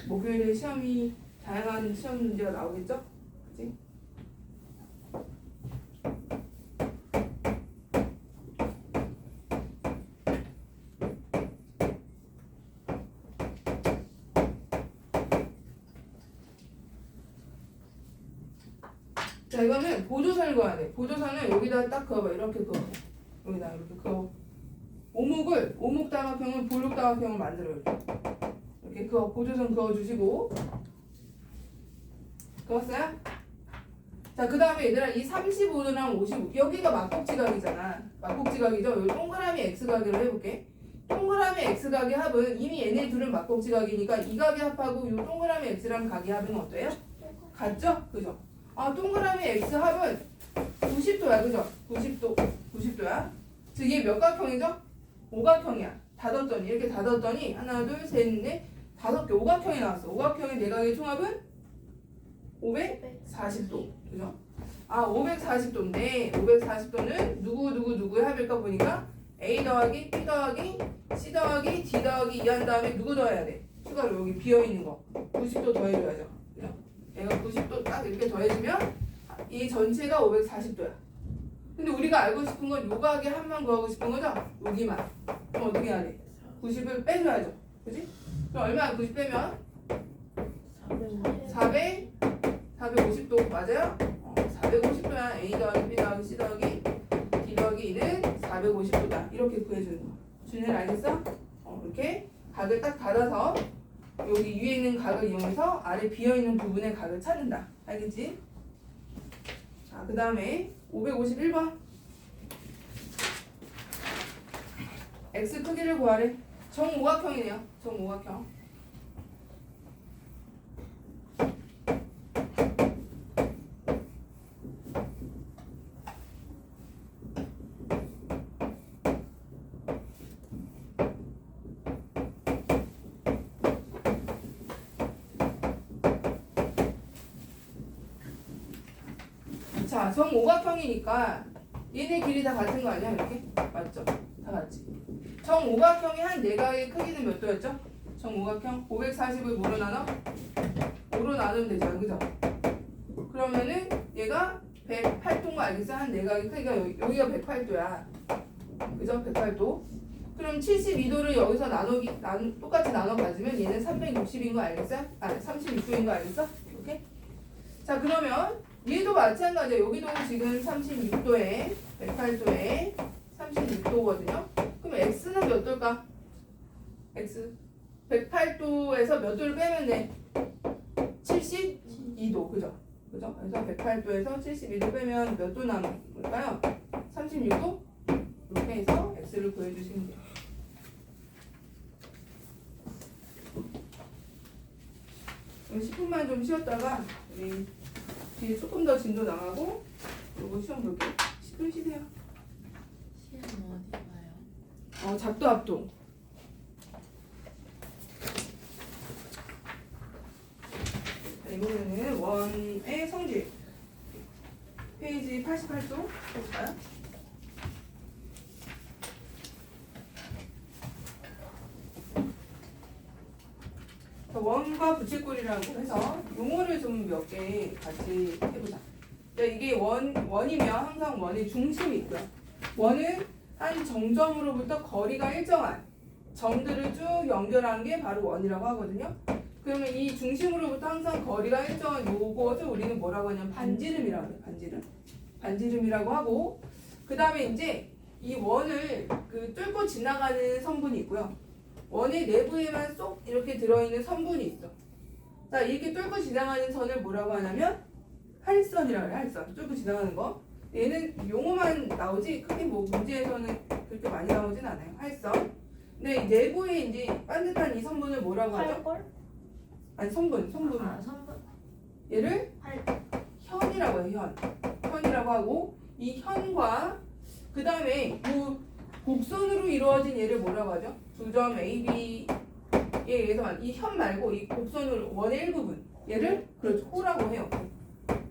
목요일에 시험이 다양한 시험 문제가 나오겠죠? 그치? 자, 이거는 보조선을 그어야 돼. 보조선을 여기다 딱 그어봐. 이렇게 그어. 여기다 이렇게 그어. 오목다각형을 볼록다각형을 만들어요. 이렇게 보조선 그어주시고. 그었어요? 자, 그 다음에 얘들아 이 35도랑 55 여기가 막곡지각이잖아. 막곡지각이죠. 여기 동그라미 x각으로 해볼게. 동그라미 x각의 합은 이미 얘네 둘은 막곡지각이니까 이 각의 합하고 이 동그라미 x랑 각의 합은 어때요? 같죠? 그죠? 아, 동그라미 x 합은 90도야. 그죠? 90도야. 즉 이게 몇 각형이죠? 오각형이야. 닫았더니 이렇게 닫았더니 하나 둘 셋 넷 5개 오각형이 나왔어. 오각형의 내각의 총합은 540도. 그죠? 아, 540도인데 540도는 누구의 합일까 보니까 A 더하기 B 더하기 C 더하기 D 더하기 2 한 다음에 누구 더해야 돼? 추가로 여기 비어있는 거 90도 더해줘야죠. 그죠? 얘가 90도 딱 이렇게 더해주면 이 전체가 540도야. 근데 우리가 알고 싶은 건 요각의 합만 구하고 싶은 거죠? 여기만. 그럼 어떻게 해야 돼? 90을 빼줘야죠. 그지? 그럼 얼마 90 빼면? 450도 맞아요? 450도야. A 더하기 B 더하기 C 더하기 D 더하기 2는 450도다. 이렇게 구해주는 거. 준현 알겠어? 이렇게 각을 딱 닫아서 여기 위에 있는 각을 이용해서 아래 비어있는 부분의 각을 찾는다. 알겠지? 자, 그 다음에 551번 x 크기를 구하래. 정오각형이네요. 정오각형. 자, 정오각형이니까 얘네 길이 다 같은 거 아니야? 이렇게? 맞죠? 다 같지. 정오각형의 한 내각의 크기는 몇 도였죠? 정오각형 540을 뭐로 나눠? 5로 나누면 되죠. 그죠? 그러면은 얘가 108도인 거 알겠어? 한 내각의 크기가 여기가 108도야. 그죠? 108도. 그럼 72도를 여기서 똑같이 나눠 가지면 얘는 360인 거 알겠어? 36도인 거 알겠어? 이렇게? 자, 그러면 얘도 마찬가지야. 여기도 지금 36도에 108도에 36도거든요. 그럼 x는 몇 도일까? x 108도에서 몇 도를 빼면 돼? 72도. 그죠? 그죠? 그래서 108도에서 72도 빼면 몇 도 남을까요? 36도? 이렇게 해서 x를 구해주시면 돼요. 그럼 10분만 좀 쉬었다가 우리 뒤에 조금 더 진도 나가고 요거 시험 볼게요. 10분 쉬세요. 시험 어디 봐요? 작도 합동. 이번에는 원의 성질. 페이지 88쪽 볼까요? 원과 부채꼴이라고 해서 용어를 좀 몇 개 같이 해보자. 이게 원이면 항상 원의 중심이 있고요. 원은 한 정점으로부터 거리가 일정한 점들을 쭉 연결한 게 바로 원이라고 하거든요. 그러면 이 중심으로부터 항상 거리가 일정한 요것을 우리는 뭐라고 하냐면 반지름이라고 해요. 반지름이라고 하고, 그 다음에 이제 이 원을 뚫고 지나가는 선분이 있고요. 원의 내부에만 쏙 이렇게 들어있는 선분이 있어. 자, 이렇게 뚫고 지나가는 선을 뭐라고 하냐면 할선이라고 해요. 할선. 뚫고 지나가는 거. 얘는 용어만 나오지 크게 뭐 문제에서는 그렇게 많이 나오진 않아요. 할선. 근데 내부에 이제 반듯한 이 선분을 뭐라고 하죠? 팔걸? 아니, 선분. 선분. 얘를 현이라고 해요. 현이라고 하고, 이 현과 그 다음에 곡선으로 이루어진 얘를 뭐라고 하죠? 두 점 AB에 의해서 이 현 말고 이 곡선으로 원의 일부분 얘를 그렇죠, 호라고 해요.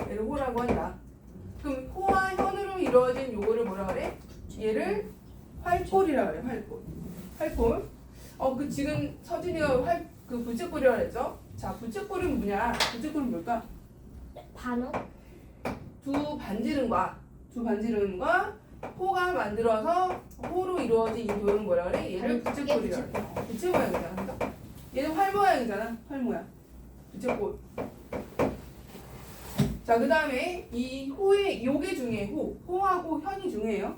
얘를 호라고 한다. 그럼 호와 현으로 이루어진 요거를 뭐라 그래? 얘를 활골이라고 그래. 활골. 지금 서진이가 부채꼴이라고 그랬죠? 자, 부채꼴은 뭐냐? 부채꼴은 뭘까? 반원? 두 반지름과 호가 만들어서 호로 이루어진 이 도형은 뭐라 그래? 얘를 부채꼴이라 그래. 부채 모양이잖아. 그죠? 얘는 활 모양이잖아. 활 모양. 부채꼴. 자, 그 다음에 이 호의 요게 중요해. 호하고 현이 중요해요.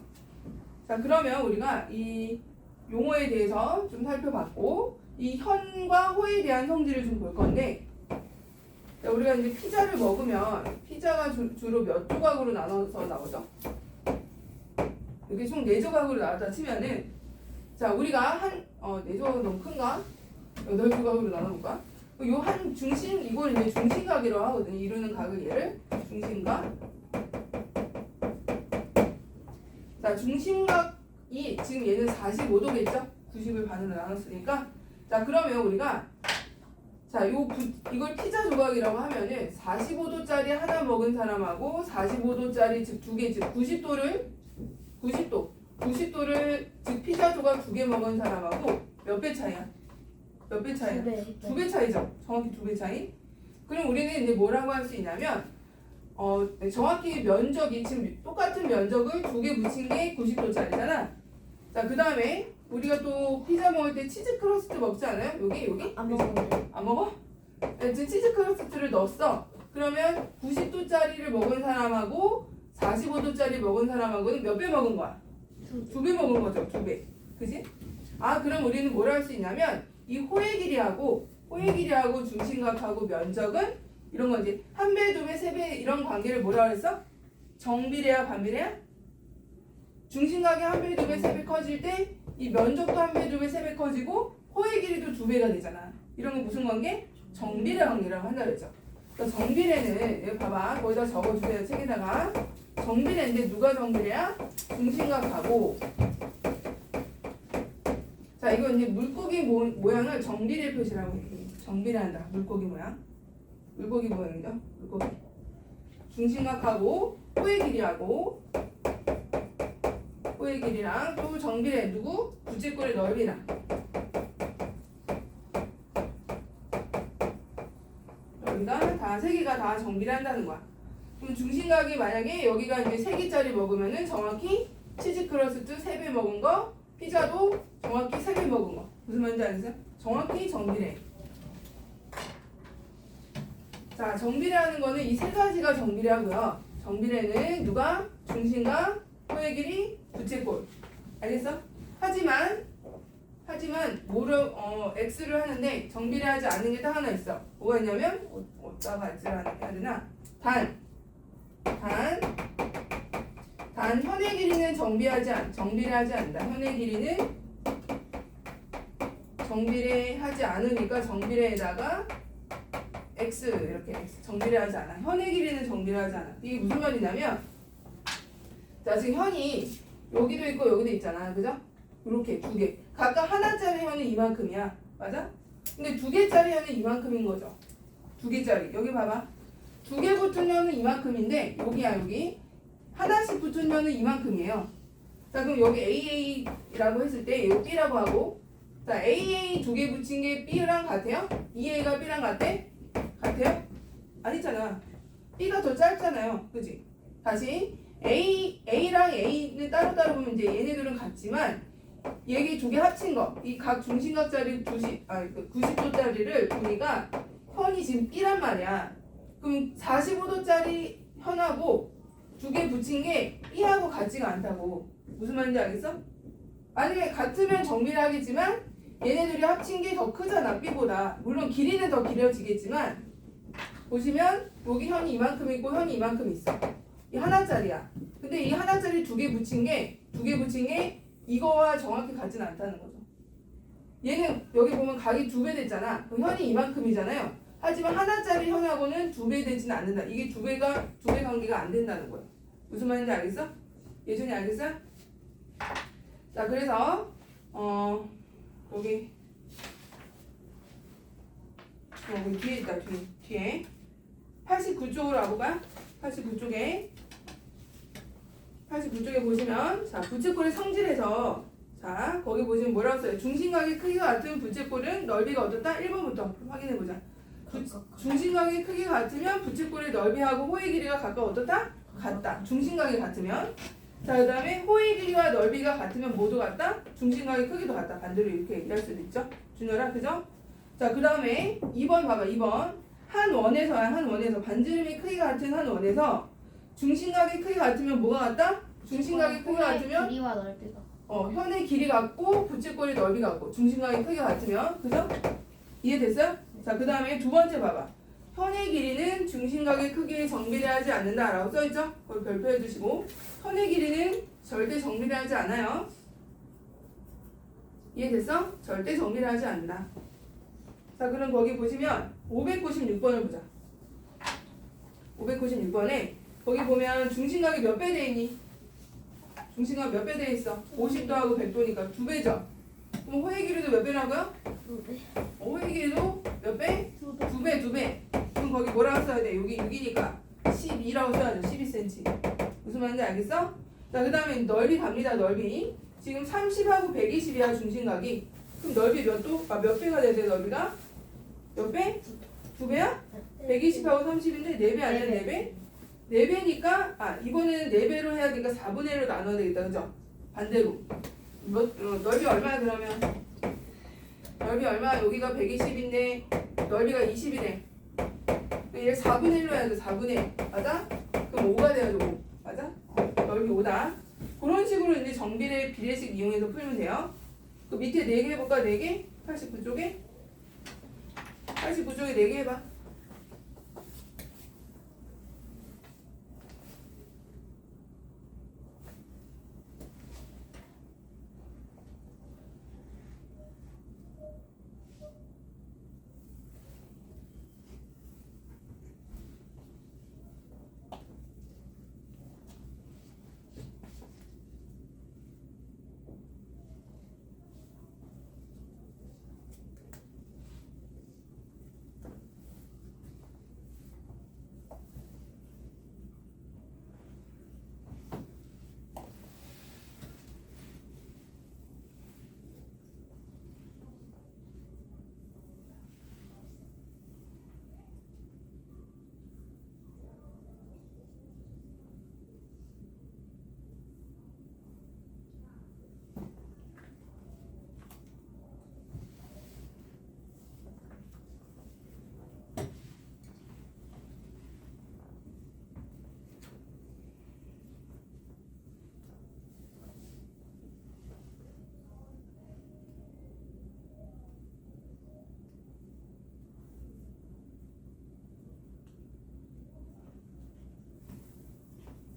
자, 그러면 우리가 이 용어에 대해서 좀 살펴봤고, 이 현과 호에 대한 성질을 좀 볼 건데, 자, 우리가 이제 피자를 먹으면 피자가 주로 몇 조각으로 나눠서 나오죠? 이렇게 총 4조각으로 나왔다 치면은, 자, 우리가 4조각은 너무 큰가? 8조각으로 나눠볼까? 요 한 중심, 이걸 이제 중심각이라고 하거든요. 이루는 각을 얘를 중심각. 자, 중심각이 지금 얘는 45도겠죠? 90을 반으로 나눴으니까. 자, 그러면 우리가 이걸 피자 조각이라고 하면은 45도짜리 하나 먹은 사람하고 45도짜리 즉 2개, 즉 90도를 즉 피자 조각 2개 먹은 사람하고 몇 배 차이야? 몇 배 차이야? 2배 차이죠. 정확히 2배 차이. 그럼 우리는 이제 뭐라고 할 수 있냐면 정확히 면적이 지금 똑같은 면적을 2개 붙인 게 90도짜리잖아. 자, 그 다음에 우리가 또 피자 먹을 때 치즈 크러스트 먹지 않아요? 여기? 안 먹었는데. 안 먹어? 지금 치즈 크러스트를 넣었어. 그러면 90도짜리를 먹은 사람하고 45도짜리 먹은 사람하고는 몇 배 먹은 거야? 2배 먹은 거죠. 2배. 그지? 그럼 우리는 뭘 할 수 있냐면 이 호의 길이하고 중심각하고 면적은 이런 거지. 1배, 2배, 3배 이런 관계를 뭐라 그랬어? 정비례야, 반비례야? 중심각이 1배, 2배, 3배 커질 때 이 면적도 1배, 2배, 3배 커지고 호의 길이도 2배가 되잖아. 이런 거 무슨 관계? 정비례 관계라고 한다 그랬죠. 그러니까 정비례는 여기 봐봐. 거기다 적어주세요. 책에다가. 정비례인데 누가 정비례야? 중심각하고. 자, 이거 이제 물고기 모양을 정비례 표시라고 해. 정비례한다. 물고기 모양. 물고기 모양이죠. 물고기. 중심각하고 호의 길이하고 호의 길이랑 또 정비례 누구? 부채꼴의 넓이랑 여기가 다 세 개가 다 정비를 한다는 거야. 그럼 중심각이 만약에 여기가 이제 3개짜리 먹으면은 정확히 치즈 크러스트 3배 먹은 거, 피자도 정확히 3배 먹은 거. 무슨 말인지 아세요? 정확히 정비례. 자, 정비례하는 거는 이 세 가지가 정비례하고요. 정비례는 누가? 중심각, 호의 길이, 부채꼴. 알겠어? 하지만 x를 하는데 정비례하지 않는 게 딱 하나 있어. 뭐가 있냐면 어디다가 x를 해야 되나? 단 현의 길이는 정비례하지 않는다. 현의 길이는 정비례하지 않으니까 정비례에다가 x 이렇게 x 정비례하지 않아. 현의 길이는 정비례하지 않아. 이게 무슨 말이냐면 자 지금 현이 여기도 있고 여기도 있잖아. 그죠? 이렇게 두 개. 각각 하나짜리 현은 이만큼이야. 맞아? 근데 2개짜리 현은 이만큼인 거죠. 2개짜리. 여기 봐봐. 2개 붙은 현은 이만큼인데 여기야 여기. 하나씩 붙은 현은 이만큼이에요. 자 그럼 여기 AA라고 했을 때 여기 B라고 하고 자 AA 2개 붙인 게 B랑 같아요? 2A가 B랑 같대? 같아요? 아니잖아. B가 더 짧잖아요. 그지? 다시 A랑 A는 따로따로 보면 이제 얘네들은 같지만 얘기 2개 합친 거, 이 각 중심각짜리 90도짜리를 보니까 현이 지금 B란 말이야. 그럼 45도짜리 현하고 2개 붙인 게 B하고 같지가 않다고. 무슨 말인지 알겠어? 만약에 같으면 정비를 하겠지만 얘네들이 합친 게 더 크잖아 B보다. 물론 길이는 더 길어지겠지만 보시면 여기 현이 이만큼 있고 현이 이만큼 있어. 이 하나짜리야. 근데 이 하나짜리 2개 붙인 게 이거와 정확히 같지는 않다는 거죠. 얘는 여기 보면 각이 2배 됐잖아. 그럼 현이 이만큼이잖아요. 하지만 하나짜리 현하고는 2배 되지는 않는다. 이게 2배 관계가 안 된다는 거예요. 무슨 말인지 알겠어? 예준이 알겠어? 자 그래서 여기 뒤에 있다. 뒤에 89쪽으로 와볼까요? 89쪽에 보시면 자 부채꼴의 성질에서 자 거기 보시면 뭐라고 써요? 중심각의 크기가 같은 부채꼴은 넓이가 어떻다? 1번부터 확인해보자. 중심각의 크기가 같으면 부채꼴의 넓이하고 호의 길이가 각각 어떻다? 같다. 중심각이 같으면 자 그 다음에 호의 길이와 넓이가 같으면 모두 같다? 중심각의 크기도 같다. 반대로 이렇게 얘기할 수도 있죠. 준열아 그죠? 자 그 다음에 2번 봐봐. 2번 한 원에서 반지름의 크기가 같은 한 원에서 중심각의 크기가 같으면 뭐가 같다? 중심각의 크기가 같으면 길이와 넓이가 현의 길이 같고 부채꼴의 넓이 같고 중심각의 크기가 같으면 그죠? 이해됐어요? 자 그 다음에 두 번째 봐봐. 현의 길이는 중심각의 크기에 정비례하지 않는다라고 써있죠? 거기 별표해 주시고 현의 길이는 절대 정비례하지 않아요. 이해됐어? 절대 정비례하지 않는다. 자 그럼 거기 보시면 596번을 보자. 596번에 거기 보면 중심각이 몇 배 돼 있니? 중심각 몇 배 돼 있어? 50도 하고 100도니까 2배죠? 그럼 호의 길이도 몇 배라고요? 2배. 호의 길이도 몇 배? 2배. 2배. 그럼 거기 뭐라고 써야 돼? 여기 6이니까 12라고 써야죠. 12cm. 무슨 말인지 알겠어? 자, 그 다음에 넓이 갑니다. 넓이. 지금 30하고 120이야, 중심각이. 그럼 넓이 몇 도? 몇 배가 돼야 돼, 넓이가? 몇 배? 2배야? 120하고 30인데 4배 아니야, 4배? 4배니까, 이번에는 4배로 해야 되니까 4분의 1로 나눠야 되겠다, 그죠? 반대로. 넓이 얼마야, 그러면? 넓이 얼마? 여기가 120인데, 넓이가 20이래. 얘 4분의 1로 해야 돼, 4분의 1. 맞아? 그럼 5가 돼야죠, 5. 맞아? 넓이 5다. 그런 식으로 이제 정비례 비례식 이용해서 풀면 돼요. 그 밑에 4개 해볼까? 4개? 89쪽에? 89쪽에 4개 해봐.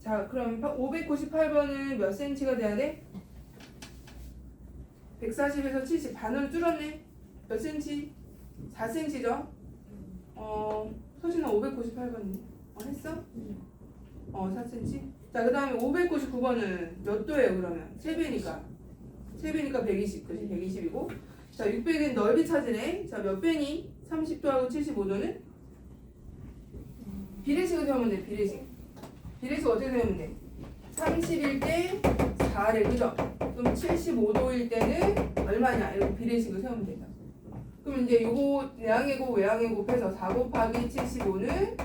자, 그럼 598번은 몇 cm가 돼야 돼? 140에서 70 반으로 줄었네. 몇 cm? 4cm죠? 소진아 598번이네. 했어? 4cm. 자, 그 다음에 599번은 몇 도예요, 그러면? 3배니까. 3배니까 120, 그지? 120이고. 자, 600은 넓이 찾으래. 자, 몇 배니? 30도하고 75도는? 비례식을 세우면 돼, 비례식. 비례식 어떻게 세우면 돼? 31대 4래, 그죠? 그럼 75도일 때는 얼마냐? 이렇게 비례식을 세우면 된다. 그럼 이제 요거 내항의 곱 외항의 곱해서 4 곱하기 75는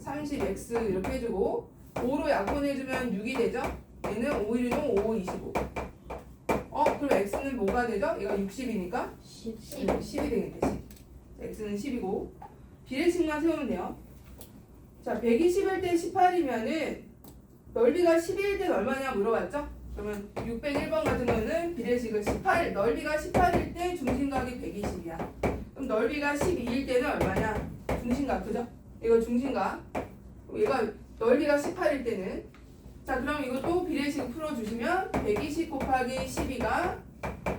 30x 이렇게 해주고 5로 약분해주면 6이 되죠? 얘는 5, 1은 5, 25. 그럼 x는 뭐가 되죠? 얘가 60이니까 10이 되겠네. 10. x는 10이고 비례식만 세우면 돼요. 자, 120일 때 18이면은 넓이가 12일 때는 얼마냐 물어봤죠? 그러면 601번 같은 경우는 비례식을 18, 넓이가 18일 때 중심각이 120이야. 그럼 넓이가 12일 때는 얼마냐? 중심각, 그죠? 이거 중심각. 얘가 넓이가 18일 때는. 자, 그럼 이것도 비례식 풀어주시면 120 곱하기 12가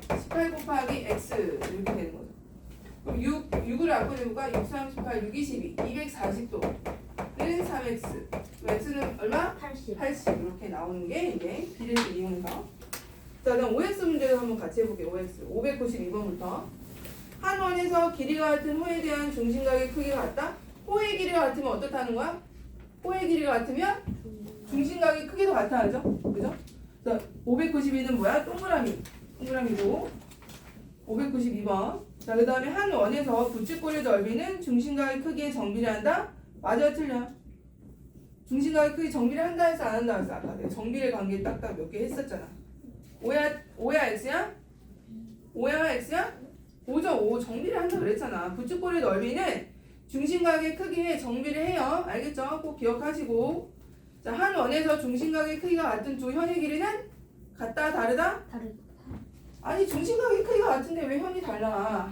18 곱하기 x 이렇게 되는 거죠. 그럼 6을 약분해볼까? 6, 38, 6, 22, 240도는 3x. x는 얼마? 80. 80 이렇게 나오는 게 이제 비례식 이용해서. 자, 그럼 OX 문제도 한번 같이 해볼게요. OX 592번부터 한 원에서 길이가 같은 호에 대한 중심각의 크기가 같다. 호의 길이가 같으면 어떻다는 거야? 호의 길이가 같으면 중심각의 크기도 같아야죠. 그죠? 자, 592는 뭐야? 동그라미고 592번. 자, 그 다음에 한 원에서 부츠꼴의 넓이는 중심각의 크기에 정비례한다. 맞아, 틀려? 중심각의 크기 정비를 한다 해서 안 한다 해서 아까 내가 정비례 관계 딱딱 몇 개 했었잖아. 5야 x야? 5야 x야? 5죠. 5 정비를 한다 그랬잖아. 부츠꼴의 넓이는 중심각의 크기에 정비를 해요. 알겠죠? 꼭 기억하시고. 자, 한 원에서 중심각의 크기가 같은 두 현의 길이는 같다 다르다? 다르다. 아니 중심각의 크기가 같은데 왜 현이 달라?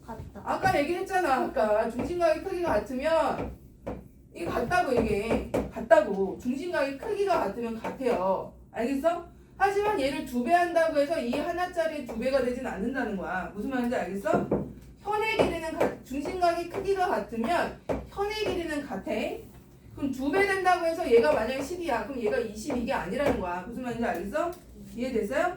같다. 아까 얘기했잖아. 아까 중심각의 크기가 같으면 이게 같다고. 이게 같다고. 중심각의 크기가 같으면 같아요. 알겠어? 하지만 얘를 2배 한다고 해서 이 하나짜리 2배가 되진 않는다는 거야. 무슨 말인지 알겠어? 현의 길이는 중심각의 크기가 같으면 현의 길이는 같아. 그럼 2배 된다고 해서 얘가 만약에 10이야. 그럼 얘가 20 이게 아니라는 거야. 무슨 말인지 알겠어? 이해됐어요?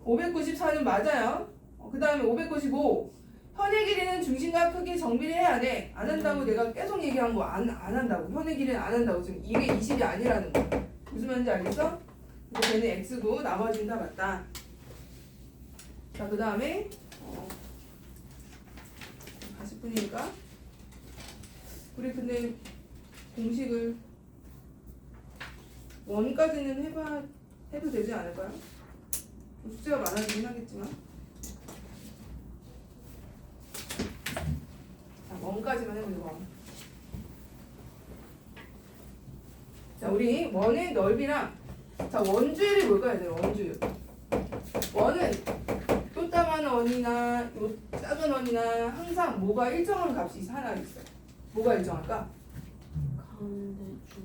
594는 맞아요. 그 다음에 595 현의 길이는 중심각 크기 정비를 해야 돼. 안 한다고 내가 계속 얘기한 거 안 한다고. 현의 길이는 안 한다고. 지금 이게 20이 아니라는 거. 무슨 말인지 알겠어? 걔는 x고 나머지는 다 맞다. 자, 그 다음에 40분이니까 우리 근데 공식을 원까지는 해도 되지 않을까요? 숙제가 많아지긴 하겠지만. 자, 원까지만 해보자. 원. 자, 우리 원의 넓이랑 자, 원주율이 뭘까요? 네, 원주율. 원은 또따만 원이나 요 작은 원이나 항상 뭐가 일정한 값이 하나 있어요. 뭐가 일정할까? 가운데 주.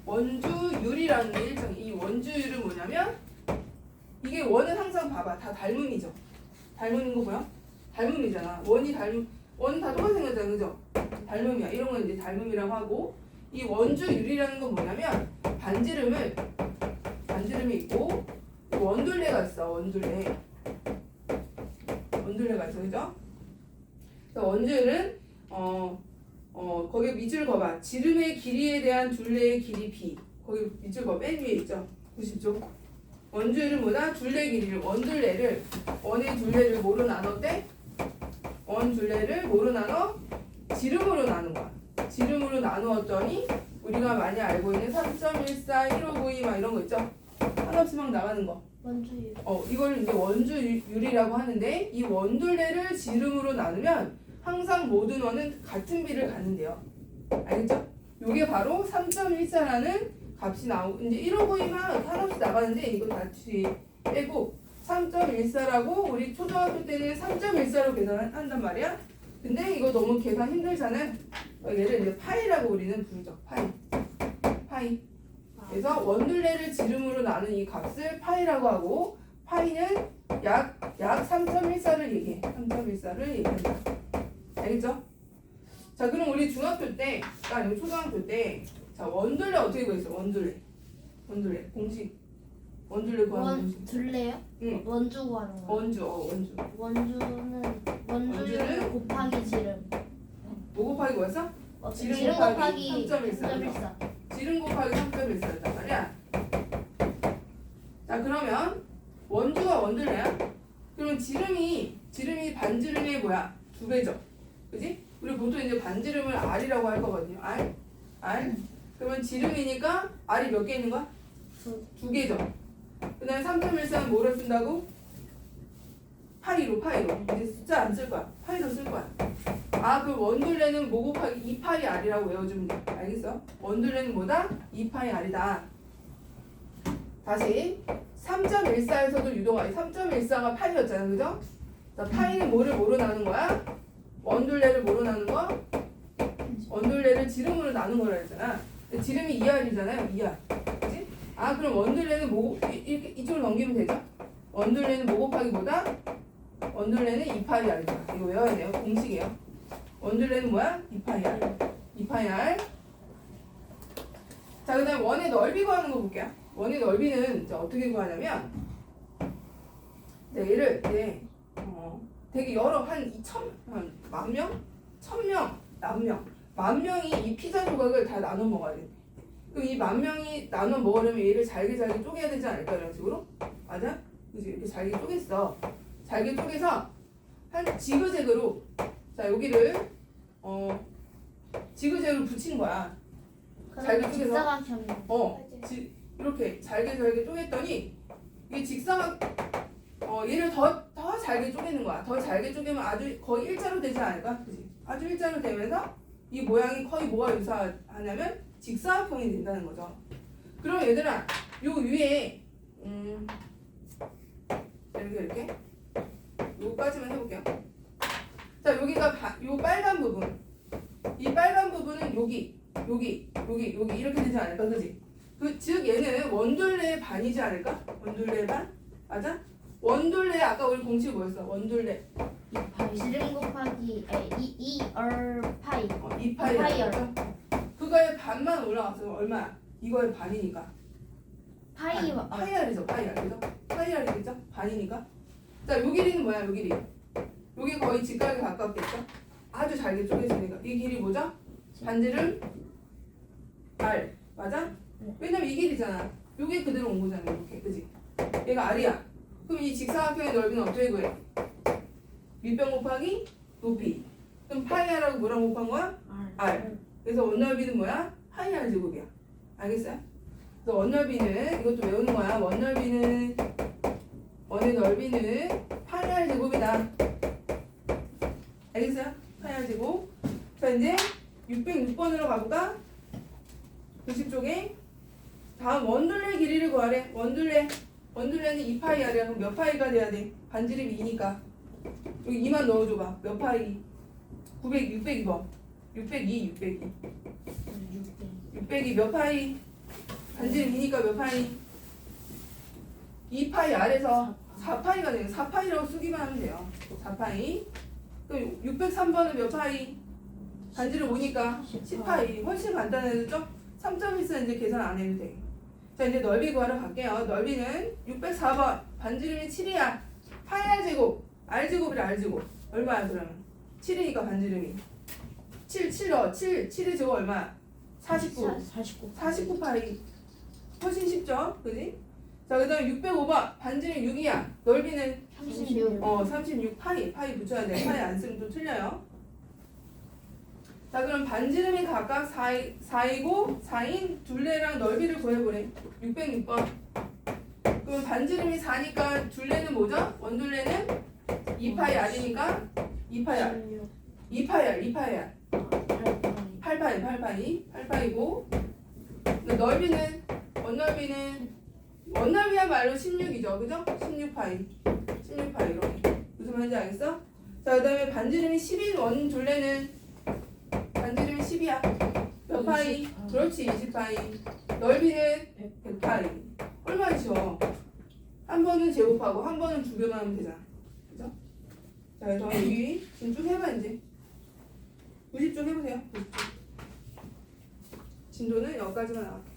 원주율이라는 게 일정해. 이 원주율은 뭐냐면 이게 원은 항상 봐봐. 다 닮음이죠. 닮음인 거 보여? 닮음이잖아. 원은 다 똑같이 생겼잖아. 그죠? 닮음이야. 이런 건 이제 닮음이라고 하고 이 원주율이라는 건 뭐냐면 반지름이 있고 원둘레가 있어. 원둘레가 있어. 그죠? 그래서 원주율은 거기 밑줄 그어봐. 지름의 길이에 대한 둘레의 길이 b. 거기 밑줄 그어. 맨 위에 있죠. 90쪽. 원주율은 뭐다? 둘레 길이를 원의 둘레를 뭐로 나눴대? 원둘레를 뭐로 나눠? 지름으로 나눈 거야. 지름으로 나누었더니 우리가 많이 알고 있는 3.14, 1592 막 이런 거 있죠? 한없이 막 나가는 거. 원주율. 이걸 이제 원주율이라고 하는데 이 원둘레를 지름으로 나누면 항상 모든 원은 같은 비를 갖는데요. 알겠죠? 요게 바로 3.14라는 값이 나오고 이제 1592만 한없이 나가는데 이거 다시 빼고 3.14라고 우리 초등학교 때는 3.14로 계산한단 말이야. 근데 이거 너무 계산 힘들잖아. 얘를 이제 파이라고 우리는 부르죠. 파이. 그래서 원둘레를 지름으로 나눈 이 값을 파이라고 하고 파이는 약 3.14를 얘기해. 3.14를 얘기한다. 알겠죠? 자, 그럼 우리 중학교 때, 아니면 초등학교 때, 자, 원둘레 어떻게 구했어? 원둘레 공식. 원둘레 구하는 공식. 원둘레요? 응. 원주 구하는 거. 원주. 원주율 원주는 곱하기 지름. 뭐 곱하기 뭐였어? 지름 지름 곱하기 곱하기 3.14. 지름 곱하기 3.14였단 말이야. 자, 그러면 원주가 원둘레야? 그럼 지름이 반지름의 뭐야? 2배죠. 그지? 우리 보통 이제 반지름을 R이라고 할 거거든요. R. 그러면 지름이니까 R이 몇 개 있는 거야? 2개죠. 그 다음에 3.14는 뭐로 쓴다고? 파이로. 이제 숫자 안 쓸 거야. 파이로 쓸 거야. 아, 그 원둘레는 뭐 곱하기 2파이 R이라고 외워주면 돼. 알겠어? 원둘레는 뭐다? 2파이 R이다. 다시 3.14에서도 유도가 3.14가 파이였잖아. 그죠? 자, 파이는 뭐로 나눈 거야? 원둘레를 뭐로 나눈 거? 원둘레를 지름으로 나눈 거라 했잖아. 지름이 2R이잖아요. 2R. 그치? 아, 그럼 원둘레는 뭐 이렇게 이쪽으로 넘기면 되죠? 원둘레는 뭐 곱하기 뭐다? 원둘레는 2파이 R이다. 이거 외워야 돼요. 공식이에요. 원둘레는 뭐야? 2파이 R. 2파이 R. 자, 그 다음에 원의 넓이 구하는 거 볼게요. 원의 넓이는 이제 어떻게 구하냐면, 얘를 되게 여러 한 10,000명? 1,000명? 10,000명? 10,000명이 이 피자 조각을 다 나눠 먹어야 돼. 그럼 이 10,000명이 나눠 먹으려면 얘를 잘게 쪼개야 되지 않을까? 이런 식으로? 맞아? 그치? 이렇게 잘게 쪼갰어. 잘게 쪼개서 한 지그재그로, 자, 여기를 지그재그로 붙인 거야. 잘게 쪼개서. 직사각형. 이렇게 잘게 쪼갰더니 이게 얘를 더 잘게 쪼개는 거야. 더 잘게 쪼개면 아주 거의 일자로 되지 않을까? 그치? 아주 일자로 되면서 이 모양이 거의 뭐가 유사하냐면 직사각형이 된다는 거죠. 그럼 얘들아, 요 위에 이렇게 요까지만 해볼게요. 자, 여기가 요 빨간 부분, 이 빨간 부분은 여기 이렇게 되지 않을까? 그치? 즉 얘는 원둘레의 반이지 않을까? 원둘레의 반? 맞아? 원둘레 아까 우리 공식 뭐였어? 원둘레 지름 곱하기 2R 파이. 2파이였죠? 그거의 반만 올라갔으면 얼마야? 이거의 반이니까 파이알이죠. 그죠? 파이알이겠죠? 반이니까. 자, 요 길이는 뭐야? 요 길이 요게 거의 직각에 가깝겠죠? 아주 잘게 쪼개지니까 이 길이 뭐죠? 반지름 R. 맞아? 왜냐면 이 길이잖아. 요게 그대로 온 거잖아. 이렇게. 그지? 얘가 R이야. 그럼 이 직사각형의 넓이는 어떻게 구해? 밑변 곱하기 높이. 그럼 파이알하고 뭐랑 곱한 거야? R. 그래서 원넓이는 뭐야? 파이알 제곱이야. 알겠어요? 그래서 원넓이는 이것도 외우는 거야. 원의 넓이는 파이알 제곱이다. 알겠어요? 파이알 제곱. 자, 이제 606번으로 가볼까? 교식 쪽에 다음 원둘레 길이를 구하래. 원둘레는 2파이알이야. 그럼 몇 파이가 돼야 돼? 반지름이 2니까 여기 2만 넣어줘봐. 몇 파이? 602번. 602 몇 파이? 반지름 2니까 몇 파이? 2파이 아래서 4파이가 돼요. 4파이라고 쓰기만 하면 돼요. 4파이. 그럼 603번은 몇 파이? 반지름 5니까 10파이. 훨씬 간단해졌죠? 3.14 이제 계산 안 해도 돼. 자, 이제 넓이 구하러 갈게요. 넓이는 604번. 반지름이 7이야. 파이 R 제곱. R 제곱이라 R 제곱. 얼마야 그러면? 7이니까 반지름이. 7의 제곱 얼마야? 49 파이. 훨씬 쉽죠? 그지? 자, 그 다음에 605번. 반지름 6이야. 넓이는 36 파이. 파이 붙여야 돼. 파이 안 쓰면 또 틀려요. 자, 그럼 반지름이 각각 4이고 4인 둘레랑 넓이를 구해보래. 606번. 그럼 반지름이 4니까 둘레는 뭐죠? 원둘레는 2파이 R이니까 2파이 R. 2파이 R. 8파이고 넓이는 원넓이야말로 16이죠. 그죠? 16파이 이렇게. 무슨 말인지 알겠어? 자, 그 다음에 반지름이 10인 원둘레는 반지름이 10이야. 몇 파이? 그렇지, 20파이. 넓이는 곱하기 얼마나 쉬워. 한 번은 제곱하고 한 번은 두 개만 하면 되잖아. 그죠? 자, 그래서 여기 지금 쭉 해봐 이제. 90쪽 해보세요. 90쪽. 진도는 여기까지만 나갈게.